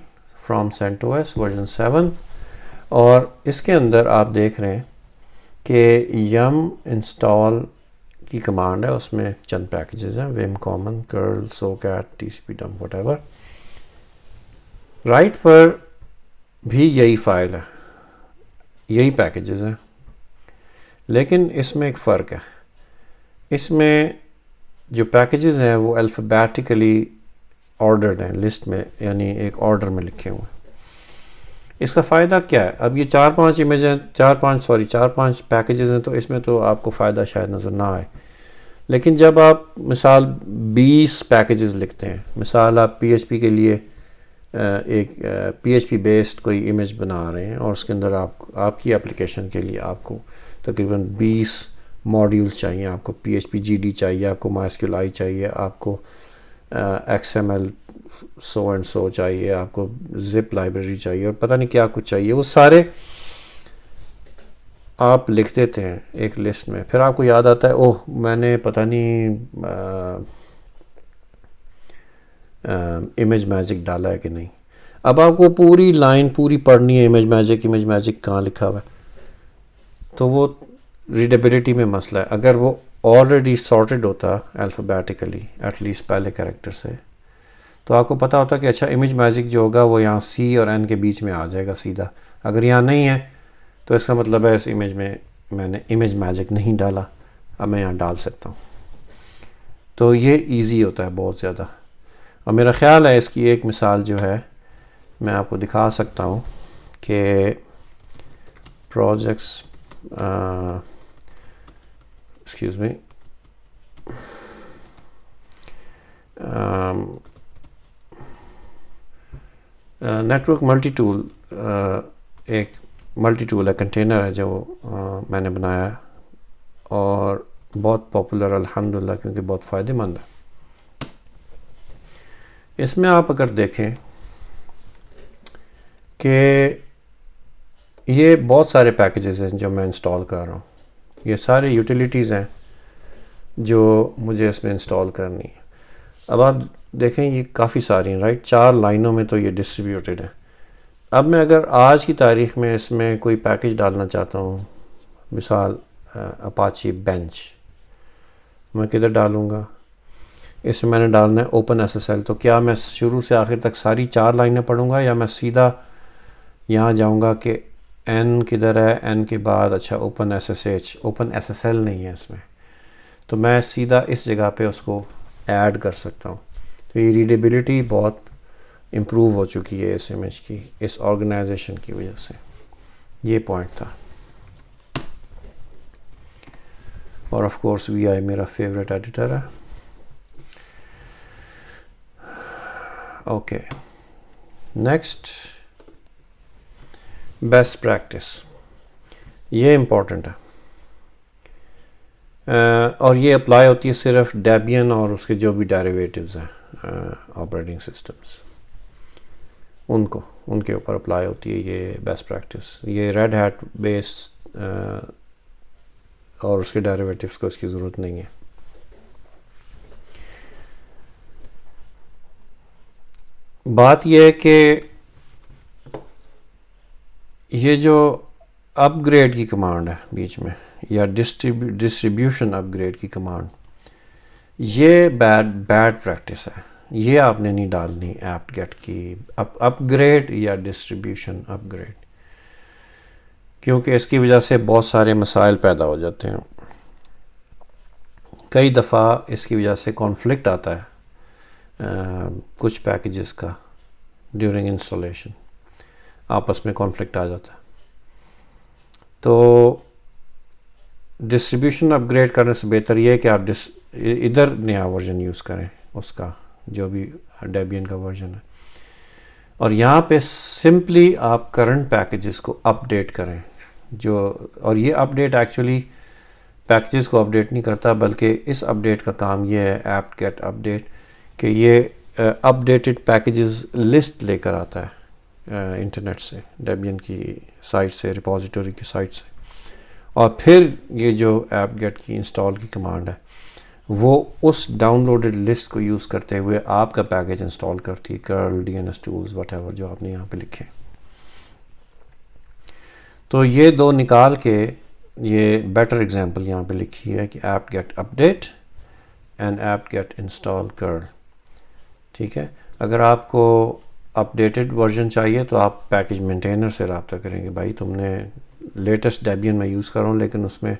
Speaker 1: from CentOS version 7, اور اس کے اندر آپ دیکھ رہے ہیں کہ یم انسٹال کی کمانڈ ہے, اس میں چند پیکیجز ہیں, ویم common, Kharal, سوکیٹ, TCP/dump what ever. Right پر بھی یہی فائل ہے, یہی پیکیجز ہیں, لیکن اس میں ایک فرق ہے. اس میں جو پیکیجز ہیں وہ الفابیٹیکلی آرڈرڈ ہیں لسٹ میں, یعنی ایک آرڈر میں لکھے ہوئے ہیں. اس کا فائدہ کیا ہے؟ اب یہ 4-5 امیج ہیں, 4-5 پیکیجز ہیں, تو اس میں تو آپ کو فائدہ شاید نظر نہ آئے. لیکن جب آپ مثال 20 پیکیجز لکھتے ہیں, مثال آپ PHP کے لیے ایک PHP بیسڈ کوئی امیج بنا رہے ہیں, اور اس کے اندر آپ کی اپلیکیشن کے لیے آپ کو تقریباً 20 ماڈیولز چاہیے, آپ کو PHP GD چاہیے, آپ کو MySQL چاہیے, آپ کو XML سو اینڈ سو چاہیے, آپ کو زپ لائبریری چاہیے, اور پتہ نہیں کیا کچھ چاہیے. وہ سارے آپ لکھ دیتے ہیں ایک لسٹ میں. پھر آپ کو یاد آتا ہے, اوہ میں نے پتہ نہیں امیج میجک ڈالا ہے کہ نہیں. اب آپ کو پوری لائن پوری پڑھنی ہے, امیج میجک کہاں لکھا ہوا ہے. تو وہ ریڈیبلٹی میں مسئلہ ہے. اگر وہ آلریڈی سارٹیڈ ہوتا الفابیٹیکلی ایٹ لیسٹ پہلے کریکٹر سے, تو آپ کو پتہ ہوتا کہ اچھا امیج میجک جو ہوگا وہ یہاں C اور N کے بیچ میں آ جائے گا سیدھا. اگر یہاں نہیں ہے تو اس کا مطلب ہے اس امیج میں نے امیج میجک نہیں ڈالا, اب میں یہاں ڈال سکتا ہوں. تو یہ ایزی ہوتا ہے بہت زیادہ. اور میرا خیال ہے اس کی ایک مثال جو ہے میں آپ کو دکھا سکتا ہوں کہ projects excuse me network multi tool ایک ملٹی ٹول ہے, کنٹینر ہے جو میں نے بنایا ہے, اور بہت پاپولر الحمدللہ, کیونکہ بہت فائدہ مند ہے. اس میں آپ اگر دیکھیں کہ یہ بہت سارے پیکیجز ہیں جو میں انسٹال کر رہا ہوں, یہ سارے یوٹیلیٹیز ہیں جو مجھے اس میں انسٹال کرنی ہے. اب آپ دیکھیں یہ کافی ساری ہیں, رائٹ, 4 لائنوں میں تو یہ ڈسٹریبیوٹیڈ ہے. اب میں اگر آج کی تاریخ میں اس میں کوئی پیکیج ڈالنا چاہتا ہوں, مثال اپاچی بینچ, میں کدھر ڈالوں گا؟ اس میں نے ڈالنا ہے اوپن SSL. تو کیا میں شروع سے آخر تک ساری 4 لائنیں پڑھوں گا, یا میں سیدھا یہاں جاؤں گا کہ N کدھر ہے, N کے بعد اچھا اوپن SSH, اوپن SSL نہیں ہے اس میں, تو میں سیدھا اس جگہ پہ اس کو ایڈ کر سکتا ہوں. تو یہ ریڈیبلٹی بہت امپروو ہو چکی ہے اس امیج کی, اس آرگنائزیشن کی وجہ سے. یہ پوائنٹ تھا. اور آف کورس VI میرا فیوریٹ ایڈیٹر ہے. Okay, next best practice. یہ امپورٹنٹ ہے, اور یہ اپلائی ہوتی ہے صرف ڈیبین اور اس کے جو بھی ڈیریویٹیوز ہیں آپریٹنگ سسٹمز, ان کے اوپر اپلائی ہوتی ہے یہ بیسٹ پریکٹس. یہ ریڈ ہیٹ بیسڈ اور اس کے ڈیریویٹیوز کو اس کی ضرورت نہیں ہے. بات یہ ہے کہ یہ جو اپ گریڈ کی کمانڈ ہے بیچ میں, یا ڈسٹریبیوشن اپ گریڈ کی کمانڈ, یہ بیڈ پریکٹس ہے. یہ آپ نے نہیں ڈالنی ایپ گیٹ کی اپ گریڈ یا ڈسٹریبیوشن اپ گریڈ، کیونکہ اس کی وجہ سے بہت سارے مسائل پیدا ہو جاتے ہیں. کئی دفعہ اس کی وجہ سے کانفلکٹ آتا ہے کچھ پیکیجز کا ڈیورنگ انسٹالیشن، آپس میں کانفلکٹ آ جاتا ہے. تو ڈسٹریبیوشن اپ گریڈ کرنے سے بہتر یہ ہے کہ آپ ادھر نیا ورژن یوز کریں اس کا، جو بھی ڈیبین کا ورژن ہے، اور یہاں پہ سمپلی آپ کرنٹ پیکیجز کو اپ ڈیٹ کریں. اور یہ اپ ڈیٹ ایکچولی پیکیجز کو اپ ڈیٹ نہیں کرتا، بلکہ اس اپ ڈیٹ کا کام یہ ہے ایپ گیٹ اپ ڈیٹ، کہ یہ اپ ڈیٹڈ پیکیجز لسٹ لے کر آتا ہے انٹرنیٹ سے، ڈیبین کی سائٹ سے، ریپوزیٹوری کی سائٹ سے. اور پھر یہ جو ایپ گیٹ کی انسٹال کی کمانڈ ہے وہ اس ڈاؤن لوڈڈ لسٹ کو یوز کرتے ہوئے آپ کا پیکیج انسٹال کرتی ہے، curl, D N S tools, whatever جو آپ نے یہاں پہ لکھے. تو یہ دو نکال کے یہ بیٹر ایگزامپل یہاں پہ لکھی ہے کہ apt get update and apt get install curl. ٹھیک ہے، اگر آپ کو اپ ڈیٹڈ ورژن چاہیے تو آپ پیکیج مینٹینر سے رابطہ کریں گے، بھائی تم نے لیٹسٹ ڈیبین میں یوز کر رہا ہوں لیکن اس میں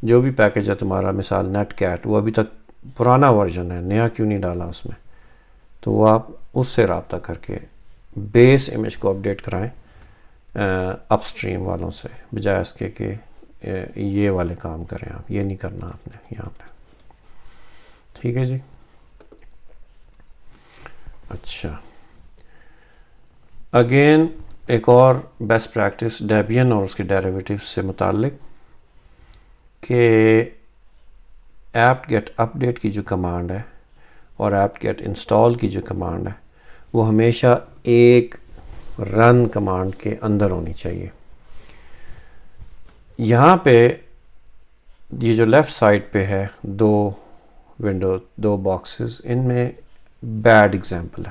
Speaker 1: جو بھی پیکیج ہے تمہارا، مثال نیٹ کیٹ، وہ ابھی تک پرانا ورژن ہے، نیا کیوں نہیں ڈالا اس میں. تو وہ آپ اس سے رابطہ کر کے بیس امیج کو اپڈیٹ کرائیں اپ اسٹریم والوں سے، بجائے اس کے کہ یہ والے کام کریں. آپ یہ نہیں کرنا آپ نے یہاں پہ. ٹھیک ہے جی. اچھا، اگین ایک اور بیسٹ پریکٹس ڈیبین اور اس کے ڈیریویٹیوز سے متعلق، کہ ایپ گیٹ اپ ڈیٹ کی جو کمانڈ ہے اور ایپ گیٹ انسٹال کی جو کمانڈ ہے وہ ہمیشہ ایک رن کمانڈ کے اندر ہونی چاہیے. یہاں پہ یہ جو لیفٹ سائڈ پہ ہے دو ونڈو، دو باکسز، ان میں بیڈ ایگزامپل ہے.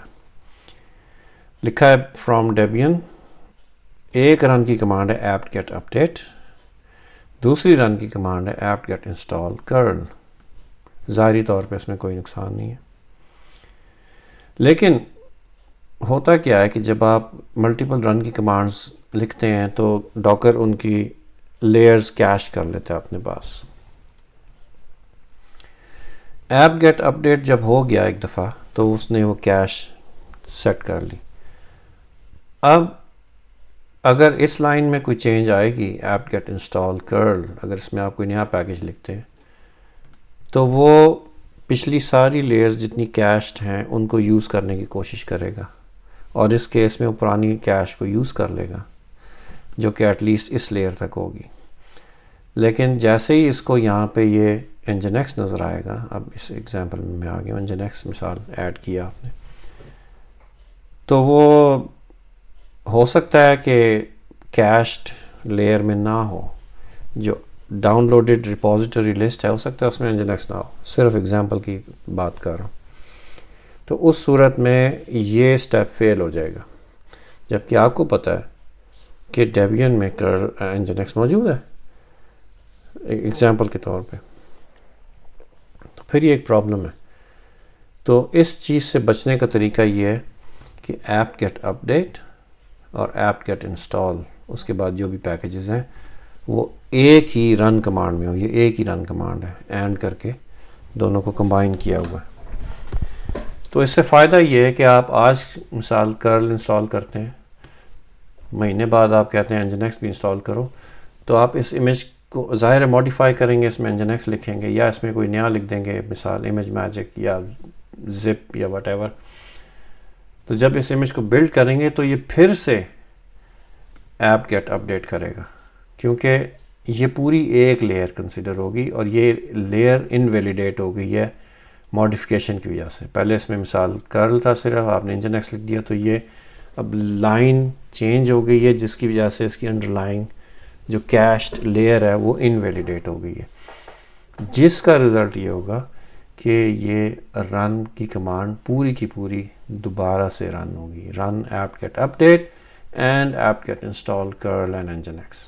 Speaker 1: لکھا ہے فرام ڈیبین، ایک رن کی کمانڈ ہے ایپ گیٹ اپ ڈیٹ، دوسری رن کی کمانڈ ہے ایپ گیٹ انسٹال کرل. ظاہری طور پہ اس میں کوئی نقصان نہیں ہے، لیکن ہوتا کیا ہے کہ جب آپ ملٹیپل رن کی کمانڈز لکھتے ہیں تو ڈاکر ان کی لیئرز کیش کر لیتا ہے اپنے پاس. ایپ گیٹ اپ ڈیٹ جب ہو گیا ایک دفعہ تو اس نے وہ کیش سیٹ کر لی. اب اگر اس لائن میں کوئی چینج آئے گی، ایپ گیٹ انسٹال کرل، اگر اس میں آپ کوئی نیا پیکیج لکھتے ہیں تو وہ پچھلی ساری لیئرز جتنی کیشڈ ہیں ان کو یوز کرنے کی کوشش کرے گا، اور اس کیس میں وہ پرانی کیش کو یوز کر لے گا جو کہ ایٹ لیسٹ اس لیئر تک ہوگی. لیکن جیسے ہی اس کو یہاں پہ یہ انجن ایکس نظر آئے گا، اب اس ایگزامپل میں آ گیا انجن ایکس مثال ایڈ کیا آپ نے، تو وہ ہو سکتا ہے کہ کیشڈ لیئر میں نہ ہو، جو ڈاؤن لوڈڈ ریپوزیٹری لسٹ ہے ہو سکتا ہے اس میں انجن ایکس نہ ہو، صرف ایگزامپل کی بات کر رہا ہوں. تو اس صورت میں یہ سٹیپ فیل ہو جائے گا، جبکہ آپ کو پتہ ہے کہ ڈیبین میں انجن ایکس موجود ہے ایگزامپل کے طور پہ. تو پھر یہ ایک پرابلم ہے. تو اس چیز سے بچنے کا طریقہ یہ ہے کہ ایپ گیٹ اپ ڈیٹ اور ایپ گیٹ انسٹال، اس کے بعد جو بھی پیکیجز ہیں وہ ایک ہی رن کمانڈ میں ہو. یہ ایک ہی رن کمانڈ ہے، اینڈ کر کے دونوں کو کمبائن کیا ہوا ہے. تو اس سے فائدہ یہ ہے کہ آپ آج مثال کرل انسٹال کرتے ہیں، مہینے بعد آپ کہتے ہیں انجن ایکس بھی انسٹال کرو، تو آپ اس امیج کو ظاہر ہے ماڈیفائی کریں گے، اس میں انجن ایکس لکھیں گے یا اس میں کوئی نیا لکھ دیں گے، مثال امیج میجک یا زپ یا وٹ ایور. تو جب اس امیج کو بلڈ کریں گے تو یہ پھر سے ایپ گیٹ اپ ڈیٹ کرے گا، کیونکہ یہ پوری ایک لیئر کنسیڈر ہوگی اور یہ لیئر انویلیڈیٹ ہو گئی ہے ماڈیفیکیشن کی وجہ سے. پہلے اس میں مثال کرل تھا، صرف آپ نے انجن ایکس لکھ دیا تو یہ اب لائن چینج ہو گئی ہے، جس کی وجہ سے اس کی انڈر لائن جو کیشڈ لیئر ہے وہ انویلیڈیٹ ہو گئی ہے، جس کا رزلٹ یہ ہوگا کہ یہ رن کی کمانڈ پوری کی پوری دوبارہ سے رن ہوگی. Run apt get update and apt get install curl and nginx,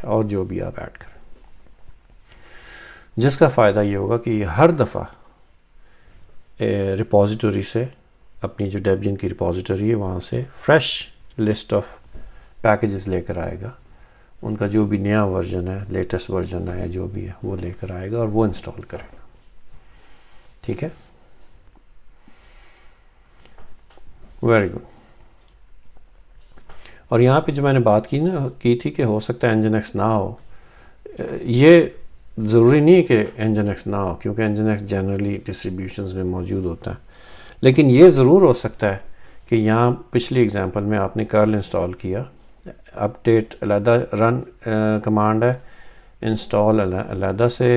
Speaker 1: اور جو بھی آپ ایڈ کریں، جس کا فائدہ یہ ہوگا کہ یہ ہر دفعہ ریپوزیٹری سے اپنی جو ڈیبین کی ریپوزیٹری ہے وہاں سے فریش لسٹ آف پیکیجز لے کر آئے گا، ان کا جو بھی نیا ورژن ہے، لیٹسٹ ورژن ہے یا جو بھی ہے وہ لے کر آئے گا اور وہ انسٹال کرے گا. ٹھیک ہے، ویری گڈ. اور یہاں پہ جو میں نے بات کی تھی کہ ہو سکتا ہے انجن ایکس نہ ہو، یہ ضروری نہیں ہے کہ انجن ایکس نہ ہو، کیونکہ انجن ایکس جنرلی ڈسٹریبیوشنز میں موجود ہوتا ہے. لیکن یہ ضرور ہو سکتا ہے کہ یہاں پچھلی اگزامپل میں آپ نے کرل انسٹال کیا، اپڈیٹ علیحدہ رن کمانڈ ہے، انسٹال علیحدہ سے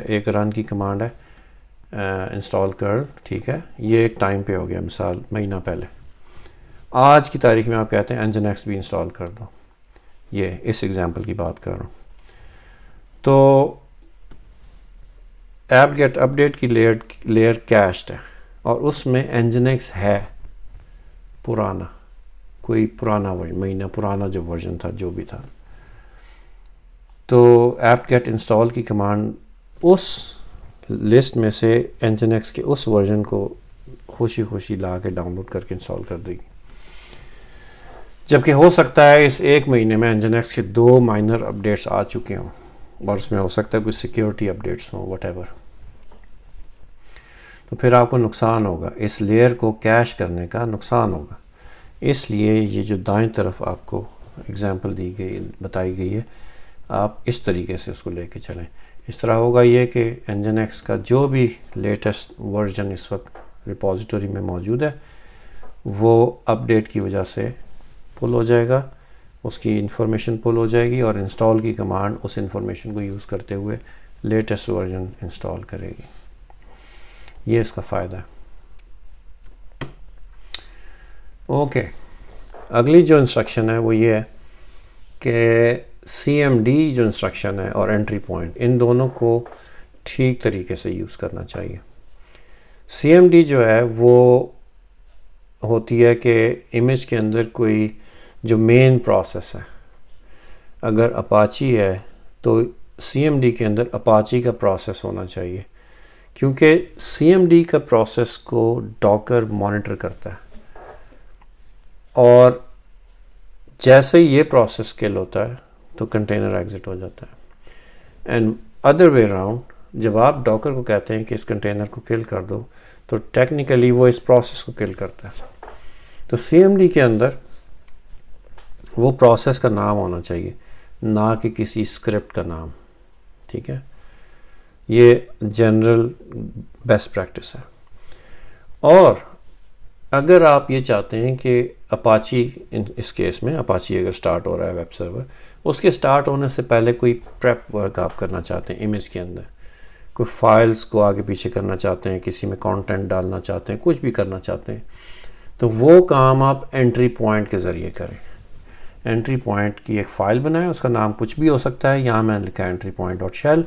Speaker 1: ایک رن کی کمانڈ ہے، انسٹال کرل. ٹھیک ہے، یہ ایک ٹائم پہ ہو گیا، مثال مہینہ پہلے. آج کی تاریخ میں آپ کہتے ہیں انجن ایکس بھی انسٹال کر دو. یہ اس ایگزامپل کی بات کر رہا ہوں. تو ایپ گیٹ اپڈیٹ کی لیئر کیشڈ ہے اور اس میں انجن ایکس ہے پرانا، کوئی پرانا مہینہ پرانا جو ورژن تھا جو بھی تھا. تو ایپ گیٹ انسٹال کی کمانڈ اس لسٹ میں سے انجن ایکس کے اس ورژن کو خوشی لا کے ڈاؤن لوڈ کر کے انسٹال کر دے گی. جبکہ ہو سکتا ہے اس ایک مہینے میں انجن ایکس کے 2 مائنر اپڈیٹس آ چکے ہوں اور اس میں ہو سکتا ہے کچھ سیکیورٹی اپڈیٹس ہوں وٹ ایور. تو پھر آپ کو نقصان ہوگا، اس لیئر کو کیش کرنے کا نقصان ہوگا. اس لیے یہ جو دائیں طرف آپ کو اگزامپل بتائی گئی ہے، آپ اس طریقے سے اس کو لے کے چلیں. اس طرح ہوگا یہ کہ انجن ایکس کا جو بھی لیٹسٹ ورژن اس وقت ریپوزیٹری میں موجود ہے وہ اپڈیٹ کی وجہ سے پل ہو جائے گا، اس کی انفارمیشن پل ہو جائے گی اور انسٹال کی کمانڈ اس انفارمیشن کو یوز کرتے ہوئے لیٹسٹ ورژن انسٹال کرے گی. یہ اس کا فائدہ ہے. اوکے، اگلی جو انسٹرکشن ہے وہ یہ ہے کہ سی ایم ڈی جو انسٹرکشن ہے اور انٹری پوائنٹ، ان دونوں کو ٹھیک طریقے سے یوز کرنا چاہیے. سی ایم ڈی جو ہے وہ ہوتی ہے کہ امیج کے اندر کوئی جو مین پروسیس ہے، اگر اپاچی ہے تو سی ایم ڈی کے اندر اپاچی کا پروسیس ہونا چاہیے، کیونکہ سی ایم ڈی کا پروسیس کو ڈاکر مانیٹر کرتا ہے اور جیسے ہی یہ پروسیس کل ہوتا ہے تو کنٹینر ایگزٹ ہو جاتا ہے. اینڈ ادر وے راؤنڈ، جب آپ ڈاکر کو کہتے ہیں کہ اس کنٹینر کو کل کر دو تو ٹیکنیکلی وہ اس پروسیس کو کل کرتا ہے. تو سی ایم ڈی کے اندر وہ پروسیس کا نام ہونا چاہیے، نہ کہ کسی اسکرپٹ کا نام. ٹھیک ہے، یہ جنرل بیسٹ پریکٹس ہے. اور اگر آپ یہ چاہتے ہیں کہ اپاچی، اس کیس میں اپاچی اگر سٹارٹ ہو رہا ہے ویب سرور، اس کے سٹارٹ ہونے سے پہلے کوئی پریپ ورک آپ کرنا چاہتے ہیں امیج کے اندر، کوئی فائلز کو آگے پیچھے کرنا چاہتے ہیں، کسی میں کانٹینٹ ڈالنا چاہتے ہیں، کچھ بھی کرنا چاہتے ہیں، تو وہ کام آپ انٹری پوائنٹ کے ذریعے کریں. انٹری پوائنٹ کی ایک فائل بنائیں، اس کا نام کچھ بھی ہو سکتا ہے. یہاں میں نے لکھا ہے انٹری پوائنٹ ڈاٹ شیل.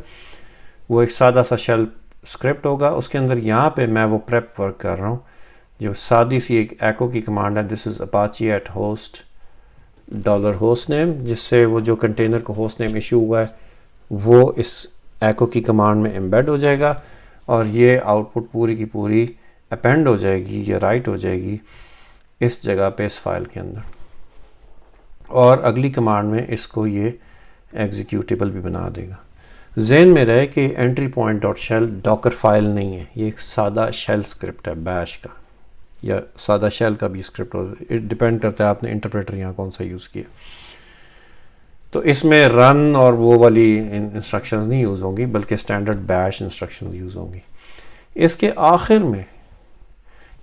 Speaker 1: وہ ایک سادہ سا شیل اسکرپٹ ہوگا، اس کے اندر یہاں پہ میں وہ پریپ ورک کر رہا ہوں جو سادی سی ایک ایکو کی کمانڈ ہے، this is Apache at host $host name, جس سے وہ جو کنٹینر کو ہوسٹ نیم ایشو ہوا ہے وہ اس ایکو کی کمانڈ میں امبیڈ ہو جائے گا اور یہ آؤٹ پٹ پوری کی پوری اپینڈ ہو جائے گی یا رائٹ ہو جائے گی اس جگہ پہ اس فائل کے اندر. اور اگلی کمانڈ میں اس کو یہ ایگزیکیوٹیبل بھی بنا دے گا. ذہن میں رہے کہ entry point dot shell Docker file نہیں ہے، یہ ایک سادہ شیل اسکرپٹ ہے بیش کا، یا سادہ شیل کا بھی اسکرپٹ ہو، ڈپینڈ کرتا ہے آپ نے انٹرپریٹر یہاں کون سا یوز کیا. تو اس میں رن اور وہ والی انسٹرکشنز نہیں یوز ہوں گی، بلکہ اسٹینڈرڈ بیش انسٹرکشنز یوز ہوں گی. اس کے آخر میں،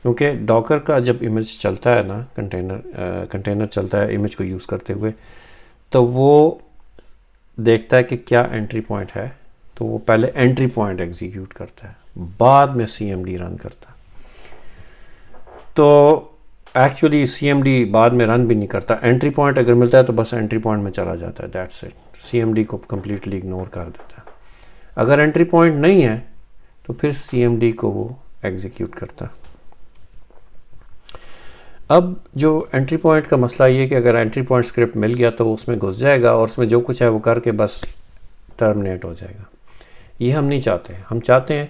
Speaker 1: کیونکہ ڈاکر کا جب امیج چلتا ہے نا، کنٹینر چلتا ہے امیج کو یوز کرتے ہوئے، تو وہ دیکھتا ہے کہ کیا انٹری پوائنٹ ہے، تو وہ پہلے انٹری پوائنٹ ایگزیکیوٹ کرتا ہے، بعد میں سی ایم ڈی رن کرتا ہے. تو ایکچولی سی ایم ڈی بعد میں رن بھی نہیں کرتا. انٹری پوائنٹ اگر ملتا ہے تو بس انٹری پوائنٹ میں چلا جاتا ہے، that's it. C M D کو کمپلیٹلی اگنور کر دیتا ہے. اگر انٹری پوائنٹ نہیں ہے تو پھر سی ایم ڈی کو وہ ایگزیکیوٹ کرتا ہے. اب جو انٹری پوائنٹ کا مسئلہ یہ کہ اگر انٹری پوائنٹ اسکرپٹ مل گیا تو اس میں گھس جائے گا اور اس میں جو کچھ ہے وہ کر کے بس ٹرمنیٹ ہو جائے گا. یہ ہم نہیں چاہتے. ہم چاہتے ہیں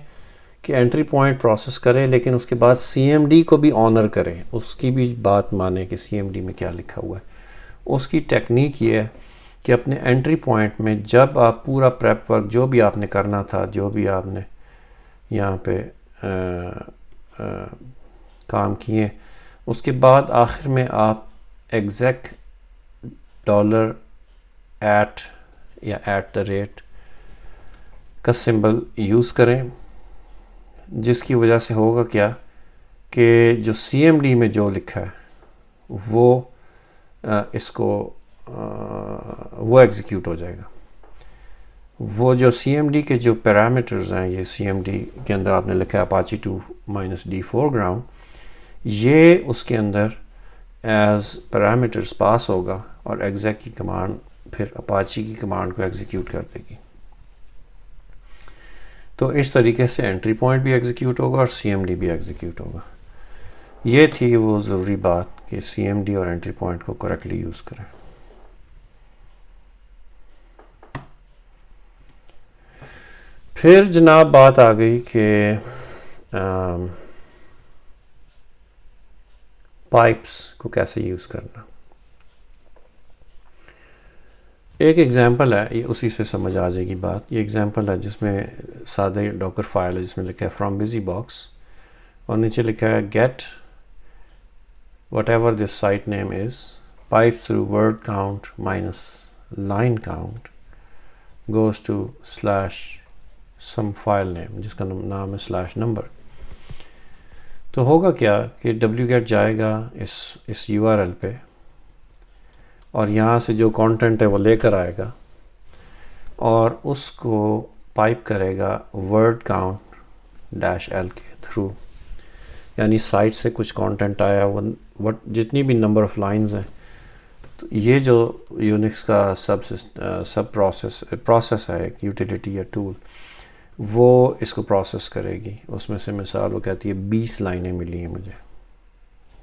Speaker 1: کہ انٹری پوائنٹ پروسیس کرے لیکن اس کے بعد سی ایم ڈی کو بھی آنر کرے, اس کی بھی بات مانے کہ سی ایم ڈی میں کیا لکھا ہوا ہے. اس کی ٹیکنیک یہ ہے کہ اپنے انٹری پوائنٹ میں جب آپ پورا پریپ ورک جو بھی آپ نے کرنا تھا, جو بھی آپ نے یہاں پہ کام کیے, اس کے بعد آخر میں آپ ایگزیک $@ یا @ کا سمبل یوز کریں, جس کی وجہ سے ہوگا کیا کہ جو سی ایم ڈی میں جو لکھا ہے وہ اس کو وہ ایگزیکیوٹ ہو جائے گا. وہ جو سی ایم ڈی کے جو پیرامیٹرز ہیں, یہ سی ایم ڈی کے اندر آپ نے لکھا ہے اپاچی 2-D foreground, یہ اس کے اندر ایز پیرامیٹرز پاس ہوگا اور ایگزیک کی کمانڈ پھر اپاچی کی کمانڈ کو ایگزیکیوٹ کر دے گی. تو اس طریقے سے انٹری پوائنٹ بھی ایگزیکیوٹ ہوگا اور سی ایم ڈی بھی ایگزیکیوٹ ہوگا. یہ تھی وہ ضروری بات کہ سی ایم ڈی اور انٹری پوائنٹ کو کریکٹلی یوز کریں. پھر جناب بات آ گئی کہ پائپس کو کیسے یوز کرنا. ایک ایگزامپل ہے, یہ اسی سے سمجھ آ جائے گی بات. یہ ایگزامپل ہے جس میں سادہ ڈاکر فائل ہے جس میں لکھا ہے فرام بزی باکس اور نیچے لکھا ہے get whatever this site name is pipe through word count minus line count goes to some file name جس کا نام ہے /number. تو ہوگا کیا کہ wget جائے گا اس URL پہ اور یہاں سے جو کانٹینٹ ہے وہ لے کر آئے گا اور اس کو پائپ کرے گا ورڈ کاؤنٹ -l کے تھرو. یعنی سائٹ سے کچھ کانٹینٹ آیا, وہ جتنی بھی نمبر آف لائنز ہیں, تو یہ جو یونکس کا سب پروسیس ہے, ایک یوٹیلیٹی یا ٹول, وہ اس کو پروسیس کرے گی. اس میں سے مثال وہ کہتی ہے 20 لائنیں ملی ہیں مجھے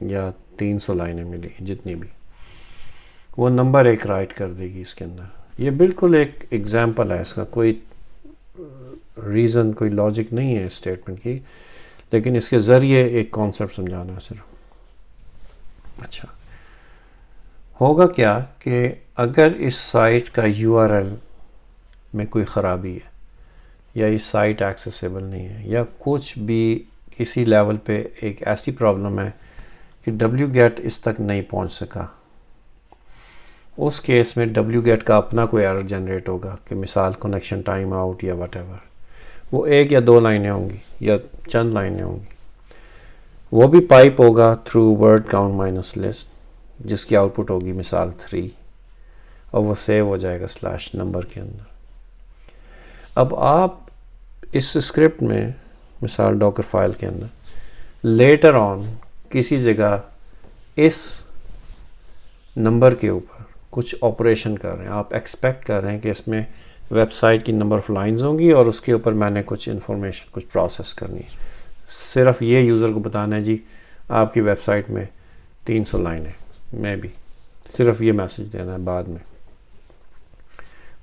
Speaker 1: یا 300 لائنیں ملی ہیں, جتنی بھی, وہ نمبر ایک رائٹ کر دے گی اس کے اندر. یہ بالکل ایک ایگزامپل ہے, اس کا کوئی ریزن, کوئی لاجک نہیں ہے اس اسٹیٹمنٹ کی, لیکن اس کے ذریعے ایک کانسیپٹ سمجھانا ہے صرف. اچھا, ہوگا کیا کہ اگر اس سائٹ کا URL میں کوئی خرابی ہے یا یہ سائٹ ایکسیسیبل نہیں ہے یا کچھ بھی کسی لیول پہ ایک ایسی پرابلم ہے کہ wget اس تک نہیں پہنچ سکا, اس کیس میں wget کا اپنا کوئی ایرر جنریٹ ہوگا کہ مثال کنیکشن ٹائم آؤٹ یا وٹ ایور. وہ 1 یا 2 لائنیں ہوں گی یا چند لائنیں ہوں گی. وہ بھی پائپ ہوگا through word count minus list جس کی آؤٹ پٹ ہوگی مثال 3 اور وہ سیو ہو جائے گا /number کے اندر. اب آپ اس اسکرپٹ میں مثال ڈاکر فائل کے اندر لیٹر آن کسی جگہ اس نمبر کے اوپر کچھ آپریشن کر رہے ہیں, آپ ایکسپیکٹ کر رہے ہیں کہ اس میں ویب سائٹ کی نمبر آف لائنز ہوں گی اور اس کے اوپر میں نے کچھ انفارمیشن کچھ پروسیس کرنی ہے. صرف یہ یوزر کو بتانا ہے جی آپ کی ویب سائٹ میں 300 لائنیں, میں بھی صرف یہ میسج دینا ہے بعد میں.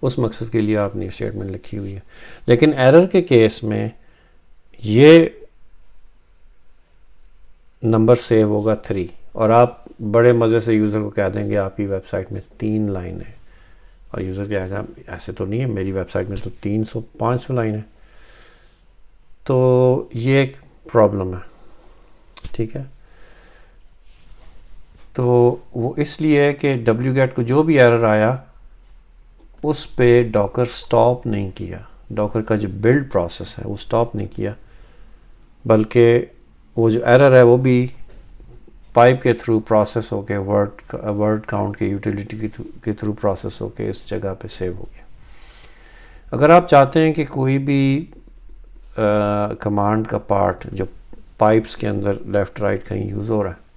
Speaker 1: اس مقصد کے لیے آپ نے اسٹیٹمنٹ لکھی ہوئی ہے. لیکن ایرر کے کیس میں یہ نمبر سیو ہوگا 3 اور آپ بڑے مزے سے یوزر کو کہہ دیں گے آپ کی ویب سائٹ میں 3 لائن ہے, اور یوزر کہے گا ایسے تو نہیں ہے, میری ویب سائٹ میں تو 300-500 لائن ہے. تو یہ ایک پرابلم ہے, ٹھیک ہے. تو وہ اس لیے ہے کہ wget کو جو بھی ایرر آیا اس پہ ڈاکر سٹاپ نہیں کیا, ڈاکر کا جو بلڈ پروسیس ہے وہ سٹاپ نہیں کیا, بلکہ وہ جو ایرر ہے وہ بھی پائپ کے تھرو پروسیس ہو کے ورڈ کاؤنٹ کے یوٹیلیٹی کے تھرو پروسیس ہو کے اس جگہ پہ سیو ہو گیا. اگر آپ چاہتے ہیں کہ کوئی بھی کمانڈ کا پارٹ جو پائپس کے اندر لیفٹ رائٹ کہیں یوز ہو رہا ہے,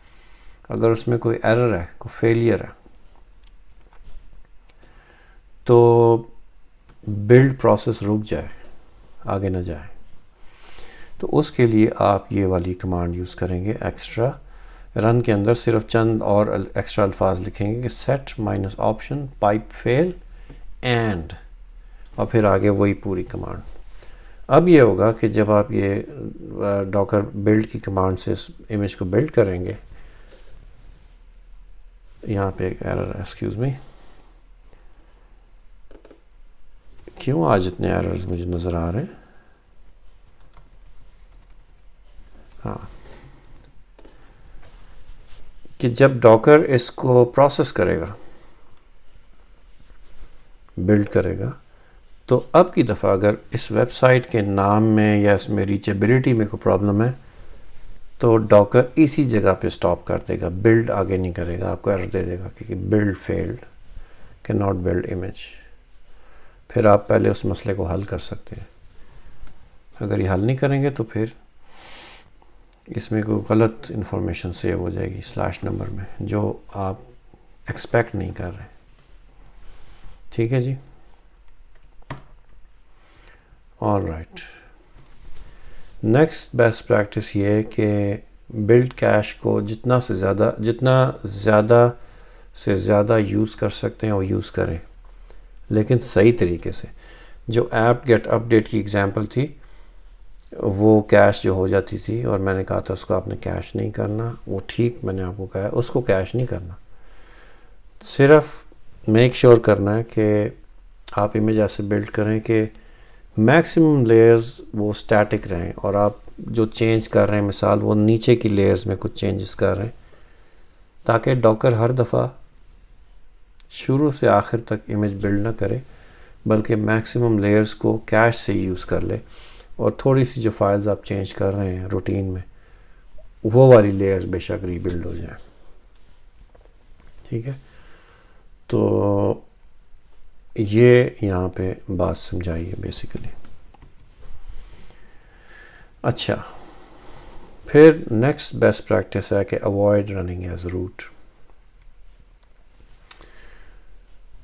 Speaker 1: اگر اس میں کوئی ایرر ہے, کوئی فیلئر ہے, تو بلڈ پروسیس رک جائے, آگے نہ جائے, تو اس کے لیے آپ یہ والی کمانڈ یوز کریں گے. ایکسٹرا رن کے اندر صرف چند اور ایکسٹرا الفاظ لکھیں گے کہ set -option pipe fail and, اور پھر آگے وہی پوری کمانڈ. اب یہ ہوگا کہ جب آپ یہ ڈاکر بلڈ کی کمانڈ سے اس امیج کو بلڈ کریں گے، یہاں پہ ایک ایرر، ایکسکیوز می، کیوں آج اتنے ایررز مجھے نظر آ رہے ہیں؟ ہاں، کہ جب ڈاکر اس کو پروسیس کرے گا، بلڈ کرے گا، تو اب کی دفعہ اگر اس ویب سائٹ کے نام میں یا اس میں ریچیبلٹی میں کوئی پرابلم ہے تو ڈاکر اسی جگہ پہ سٹاپ کر دے گا، بلڈ آگے نہیں کرے گا، آپ کو ایرر دے دے گا کہ بلڈ فیلڈ، کہ ناٹ بلڈ امیج. پھر آپ پہلے اس مسئلے کو حل کر سکتے ہیں. اگر یہ حل نہیں کریں گے تو پھر اس میں کوئی غلط انفارمیشن سیو ہو جائے گی سلیش نمبر میں، جو آپ ایکسپیکٹ نہیں کر رہے. ٹھیک ہے جی، all right. Next best practice یہ ہے کہ بلڈ کیش کو جتنا زیادہ سے زیادہ یوز کر سکتے ہیں وہ یوز کریں، لیکن صحیح طریقے سے. جو ایپ گیٹ اپ ڈیٹ کی ایگزامپل تھی، وہ کیش جو ہو جاتی تھی اور میں نے کہا تھا اس کو آپ نے کیش نہیں کرنا، وہ ٹھیک میں نے آپ کو کہا ہے اس کو کیش نہیں کرنا. صرف میک شیور کرنا ہے کہ آپ امیج ایسے بلڈ کریں کہ میکسیمم لیئرز وہ سٹیٹک رہیں، اور آپ جو چینج کر رہے ہیں، مثال وہ نیچے کی لیئرز میں کچھ چینجز کر رہے ہیں، تاکہ ڈاکر ہر دفعہ شروع سے آخر تک امیج بلڈ نہ کرے بلکہ میکسیمم لیئرز کو کیش سے یوز کر لے، اور تھوڑی سی جو فائلز آپ چینج کر رہے ہیں روٹین میں وہ والی لیئرز بے شک ری بلڈ ہو جائیں. ٹھیک ہے، تو یہ یہاں پہ بات سمجھائیے بیسیکلی. اچھا، پھر نیکسٹ بیسٹ پریکٹس ہے کہ اوائڈ رننگ ایز روٹ.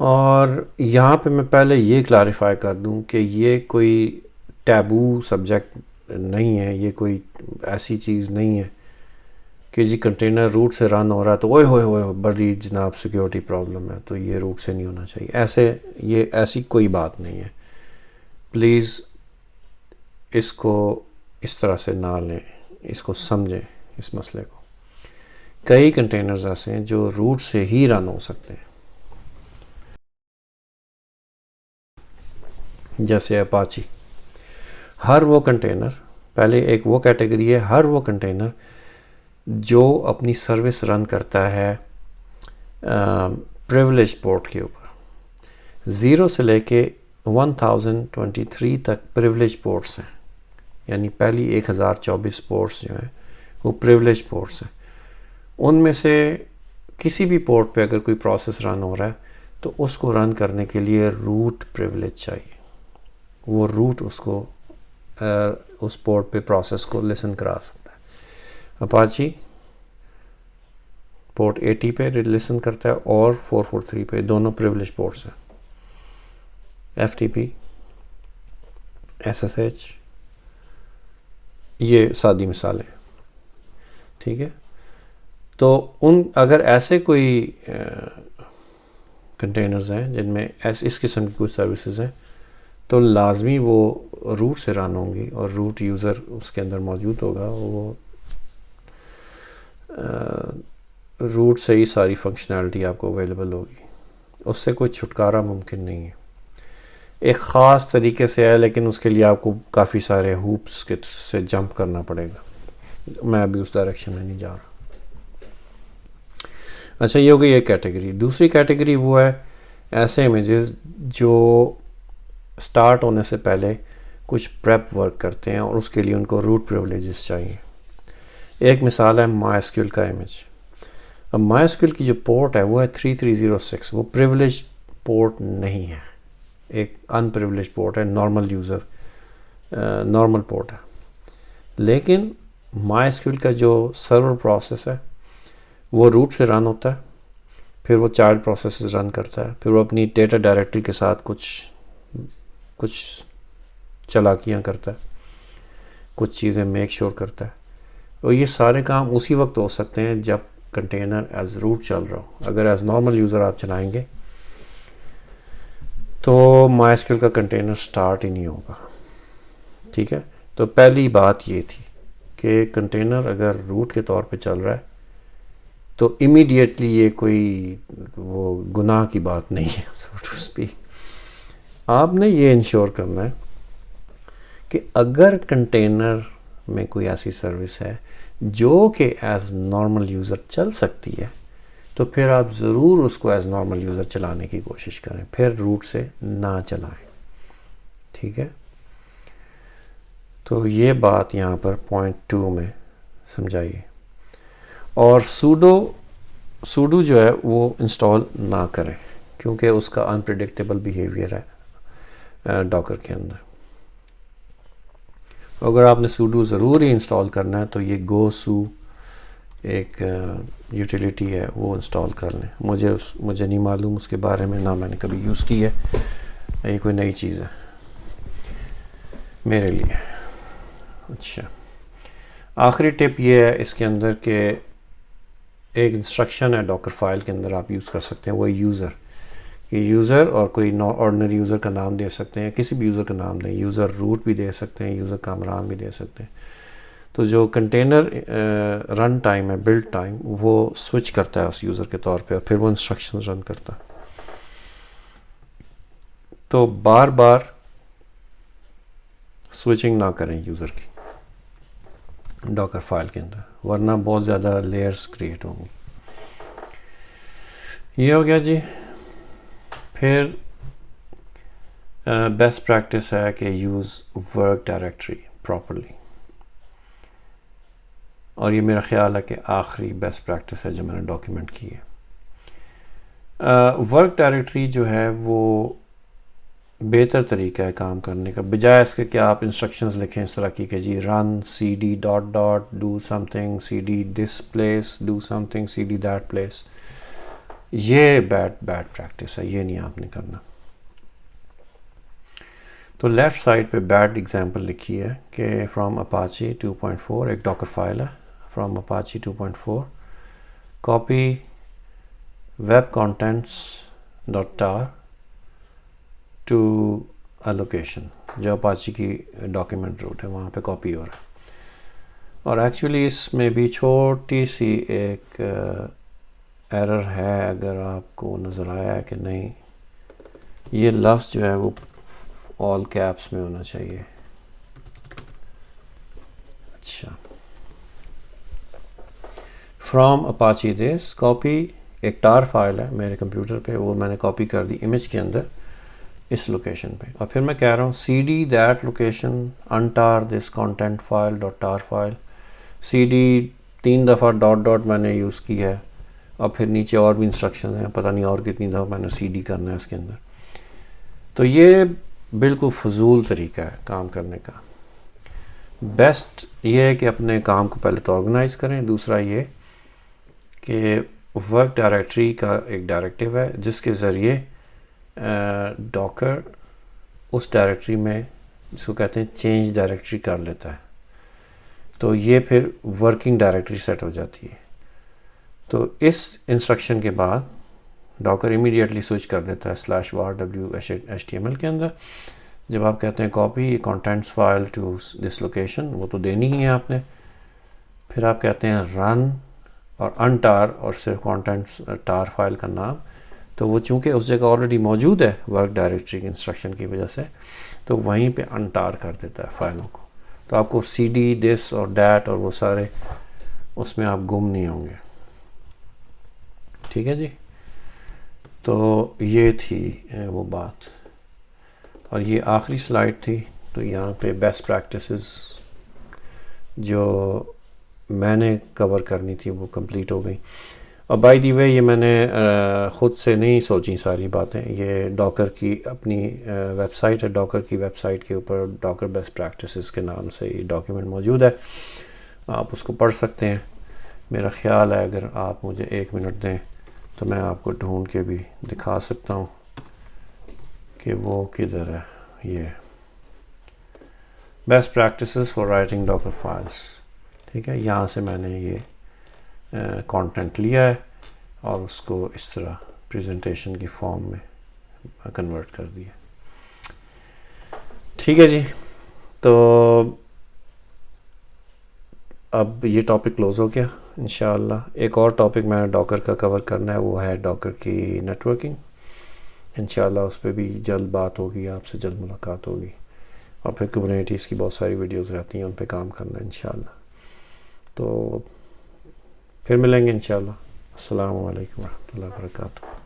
Speaker 1: اور یہاں پہ میں پہلے یہ کلیریفائی کر دوں کہ یہ کوئی ٹیبو سبجیکٹ نہیں ہے، یہ کوئی ایسی چیز نہیں ہے کہ جی کنٹینر روٹ سے رن ہو رہا ہے تو اوئے ہوئے ہوئے بڑی جناب سیکیورٹی پرابلم ہے تو یہ روٹ سے نہیں ہونا چاہیے. ایسی کوئی بات نہیں ہے. پلیز اس کو اس طرح سے نہ لیں، اس کو سمجھیں اس مسئلے کو. کئی کنٹینرز ایسے ہیں جو روٹ سے ہی رن ہو سکتے ہیں، جیسے اپاچی. ہر وہ کنٹینر، پہلے ایک وہ کیٹیگری ہے، ہر وہ کنٹینر جو اپنی سروس رن کرتا ہے پریولیج پورٹ کے اوپر، 0 سے لے کے 1023 تک پریولیج پورٹس ہیں، یعنی پہلی 1024 پورٹس جو ہیں وہ پریولیج پورٹس ہیں. ان میں سے کسی بھی پورٹ پہ اگر کوئی پروسیس رن ہو رہا ہے تو اس کو رن کرنے کے لیے روٹ پریولیج چاہیے. وہ روٹ اس کو اس پورٹ پہ پروسیس کو لسن کرا سکتا ہے. اپاچی پورٹ 80 پہ لسن کرتا ہے اور 443 پہ، دونوں پریولیج پورٹس ہیں. F T P, S S H, یہ سادی مثالیں. ٹھیک ہے، تو اگر ایسے کوئی کنٹینرز ہیں جن میں اس قسم کی کوئی سروسز ہیں تو لازمی وہ روٹ سے رن ہوں گی، اور روٹ یوزر اس کے اندر موجود ہوگا، وہ روٹ سے ہی ساری فنکشنالٹی آپ کو اویلیبل ہوگی. اس سے کوئی چھٹکارا ممکن نہیں ہے. ایک خاص طریقے سے ہے، لیکن اس کے لیے آپ کو کافی سارے ہوپس کے سے جمپ کرنا پڑے گا. میں ابھی اس ڈائریکشن میں نہیں جا رہا. اچھا، یہ ہو گئی ایک کیٹیگری. دوسری کیٹیگری وہ ہے ایسے امیجز جو سٹارٹ ہونے سے پہلے کچھ پریپ ورک کرتے ہیں اور اس کے لیے ان کو روٹ پریولیجز چاہیے. ایک مثال ہے مائی ایس کیو ایل کا امیج. اب مائی ایس کیو ایل کی جو پورٹ ہے وہ ہے 3306. وہ پریولیج پورٹ نہیں ہے، ایک ان پریولیج پورٹ ہے، نارمل یوزر نارمل پورٹ ہے. لیکن مائی ایس کیو ایل کا جو سرور پروسیس ہے وہ روٹ سے رن ہوتا ہے، پھر وہ چائلڈ پروسیسز رن کرتا ہے، پھر وہ اپنی ڈیٹا ڈائریکٹری کے ساتھ کچھ چالاکیاں کرتا ہے، کچھ چیزیں میک شور کرتا ہے. اور یہ سارے کام اسی وقت ہو سکتے ہیں جب کنٹینر ایز روٹ چل رہا ہو. اگر ایز نارمل یوزر آپ چلائیں گے تو مائی ایس کیو ایل کا کنٹینر سٹارٹ ہی نہیں ہوگا. ٹھیک ہے. تو پہلی بات یہ تھی کہ کنٹینر اگر روٹ کے طور پہ چل رہا ہے تو امیڈیٹلی یہ کوئی وہ گناہ کی بات نہیں ہے سو ٹو اسپیک. آپ نے یہ انشور کرنا ہے کہ اگر کنٹینر میں کوئی ایسی سروس ہے جو کہ ایز نارمل یوزر چل سکتی ہے تو پھر آپ ضرور اس کو ایز نارمل یوزر چلانے کی کوشش کریں, پھر روٹ سے نہ چلائیں. ٹھیک ہے, تو یہ بات یہاں پر پوائنٹ 2 میں سمجھائیے. اور سوڈو جو ہے وہ انسٹال نہ کریں کیونکہ اس کا انپریڈکٹیبل بیہیویئر ہے ڈاکر کے اندر. اگر آپ نے سوڈو ضرور ہی انسٹال کرنا ہے تو یہ گو سو ایک یوٹیلیٹی ہے, وہ انسٹال کر لیں. مجھے نہیں معلوم اس کے بارے میں, نہ میں نے کبھی یوز کی ہے, یہ کوئی نئی چیز ہے میرے لیے. اچھا, آخری ٹپ یہ ہے اس کے اندر کہ ایک انسٹرکشن ہے ڈاکر فائل کے اندر آپ یوز کر سکتے ہیں, وہ یوزر. یہ یوزر اور کوئی آرڈنری یوزر کا نام دے سکتے ہیں, کسی بھی یوزر کا نام دیں. یوزر روٹ بھی دے سکتے ہیں, یوزر کامران بھی دے سکتے ہیں. تو جو کنٹینر رن ٹائم ہے, بلڈ ٹائم, وہ سوئچ کرتا ہے اس یوزر کے طور پہ اور پھر وہ انسٹرکشن رن کرتا ہے. تو بار بار سوئچنگ نہ کریں یوزر کی ڈاکر فائل کے اندر, ورنہ بہت زیادہ لیئرز کریٹ ہوں گی. یہ ہو گیا جی. پھر بیسٹ پریکٹس ہے کہ یوز ورک ڈائریکٹری پراپرلی, اور یہ میرا خیال ہے کہ آخری بیسٹ پریکٹس ہے جو میں نے ڈاکیومنٹ کی ہے. ورک ڈائریکٹری جو ہے وہ بہتر طریقہ ہے کام کرنے کا, بجائے اس کے کہ آپ انسٹرکشنز لکھیں اس طرح کی کہ جی run C D dot dot do something, C D this place do something, C D that place. یہ بیڈ پریکٹس ہے, یہ نہیں آپ نے کرنا. تو لیفٹ سائڈ پہ بیڈ ایگزامپل لکھی ہے کہ فرام اپاچی 2.4 ایک ڈاکر فائل ہے from Apache 2.4 copy web contents dot tar to a location, جو اپاچی کی ڈاکیومنٹ روٹ ہے وہاں پہ کاپی ہو رہا ہے. اور ایکچولی اس میں بھی چھوٹی سی ایک ایرر ہے, اگر آپ کو نظر آیا ہے کہ نہیں, یہ لفظ جو ہے وہ آل کیپس میں ہونا چاہیے. اچھا, فرام اپاچی دس کاپی, ایک ٹار فائل ہے میرے کمپیوٹر پہ, وہ میں نے کاپی کر دی امیج کے اندر اس لوکیشن پہ, اور پھر میں کہہ رہا ہوں C D that location untar this content file dot tar file. C D 3 دفعہ ڈاٹ ڈاٹ میں نے یوز کی ہے, اور پھر نیچے اور بھی انسٹرکشن ہیں, پتہ نہیں اور کتنی دفعہ میں نے سی ڈی کرنا ہے اس کے اندر. تو یہ بالکل فضول طریقہ ہے کام کرنے کا. بیسٹ یہ ہے کہ اپنے کام کو پہلے تو آرگنائز کریں. دوسرا یہ کہ ورک ڈائریکٹری کا ایک ڈائریکٹیو ہے جس کے ذریعے ڈاکر اس ڈائریکٹری میں جس کو کہتے ہیں چینج ڈائریکٹری کر لیتا ہے, تو یہ پھر ورکنگ ڈائریکٹری سیٹ ہو جاتی ہے. تو اس انسٹرکشن کے بعد ڈاکر امیڈیٹلی سوئچ کر دیتا ہے /WHTML کے اندر. جب آپ کہتے ہیں copy contents file to this location, وہ تو دینی ہی ہے آپ نے. پھر آپ کہتے ہیں رن اور انٹار اور صرف کانٹینٹس ٹار فائل کا نام, تو وہ چونکہ اس جگہ آلریڈی موجود ہے ورک ڈائریکٹری انسٹرکشن کی وجہ سے, تو وہیں پہ انٹار کر دیتا ہے فائلوں کو. تو آپ کو سی ڈی دس اور ڈیٹ اور وہ سارے اس میں آپ گم نہیں ہوں گے. ٹھیک ہے جی. تو یہ تھی وہ بات, اور یہ آخری سلائڈ تھی. تو یہاں پہ بیسٹ پریکٹسز جو میں نے کور کرنی تھی وہ کمپلیٹ ہو گئی. اور بائی دی وے یہ میں نے خود سے نہیں سوچی ساری باتیں, یہ ڈاکر کی اپنی ویب سائٹ ہے, ڈاکر کی ویب سائٹ کے اوپر ڈاکر بیسٹ پریکٹسز کے نام سے یہ ڈاکیومنٹ موجود ہے, آپ اس کو پڑھ سکتے ہیں. میرا خیال ہے اگر آپ مجھے 1 منٹ دیں تو میں آپ کو ڈھونڈ کے بھی دکھا سکتا ہوں کہ وہ کدھر ہے. یہ best practices for writing Docker files. ٹھیک ہے, یہاں سے میں نے یہ کانٹینٹ لیا ہے اور اس کو اس طرح پریزنٹیشن کی فارم میں کنورٹ کر دیا. ٹھیک ہے جی, تو اب یہ ٹاپک کلوز ہو گیا انشاءاللہ. ایک اور ٹاپک میں نے ڈاکر کا کور کرنا ہے، وہ ہے ڈاکر کی نیٹورکنگ. انشاءاللہ اس پہ بھی جلد بات ہوگی، آپ سے جلد ملاقات ہوگی. اور پھر کمیونٹیز کی بہت ساری ویڈیوز رہتی ہیں، ان پہ کام کرنا ہے انشاءاللہ. تو پھر ملیں گے انشاءاللہ. السلام علیکم ورحمۃ اللہ وبرکاتہ.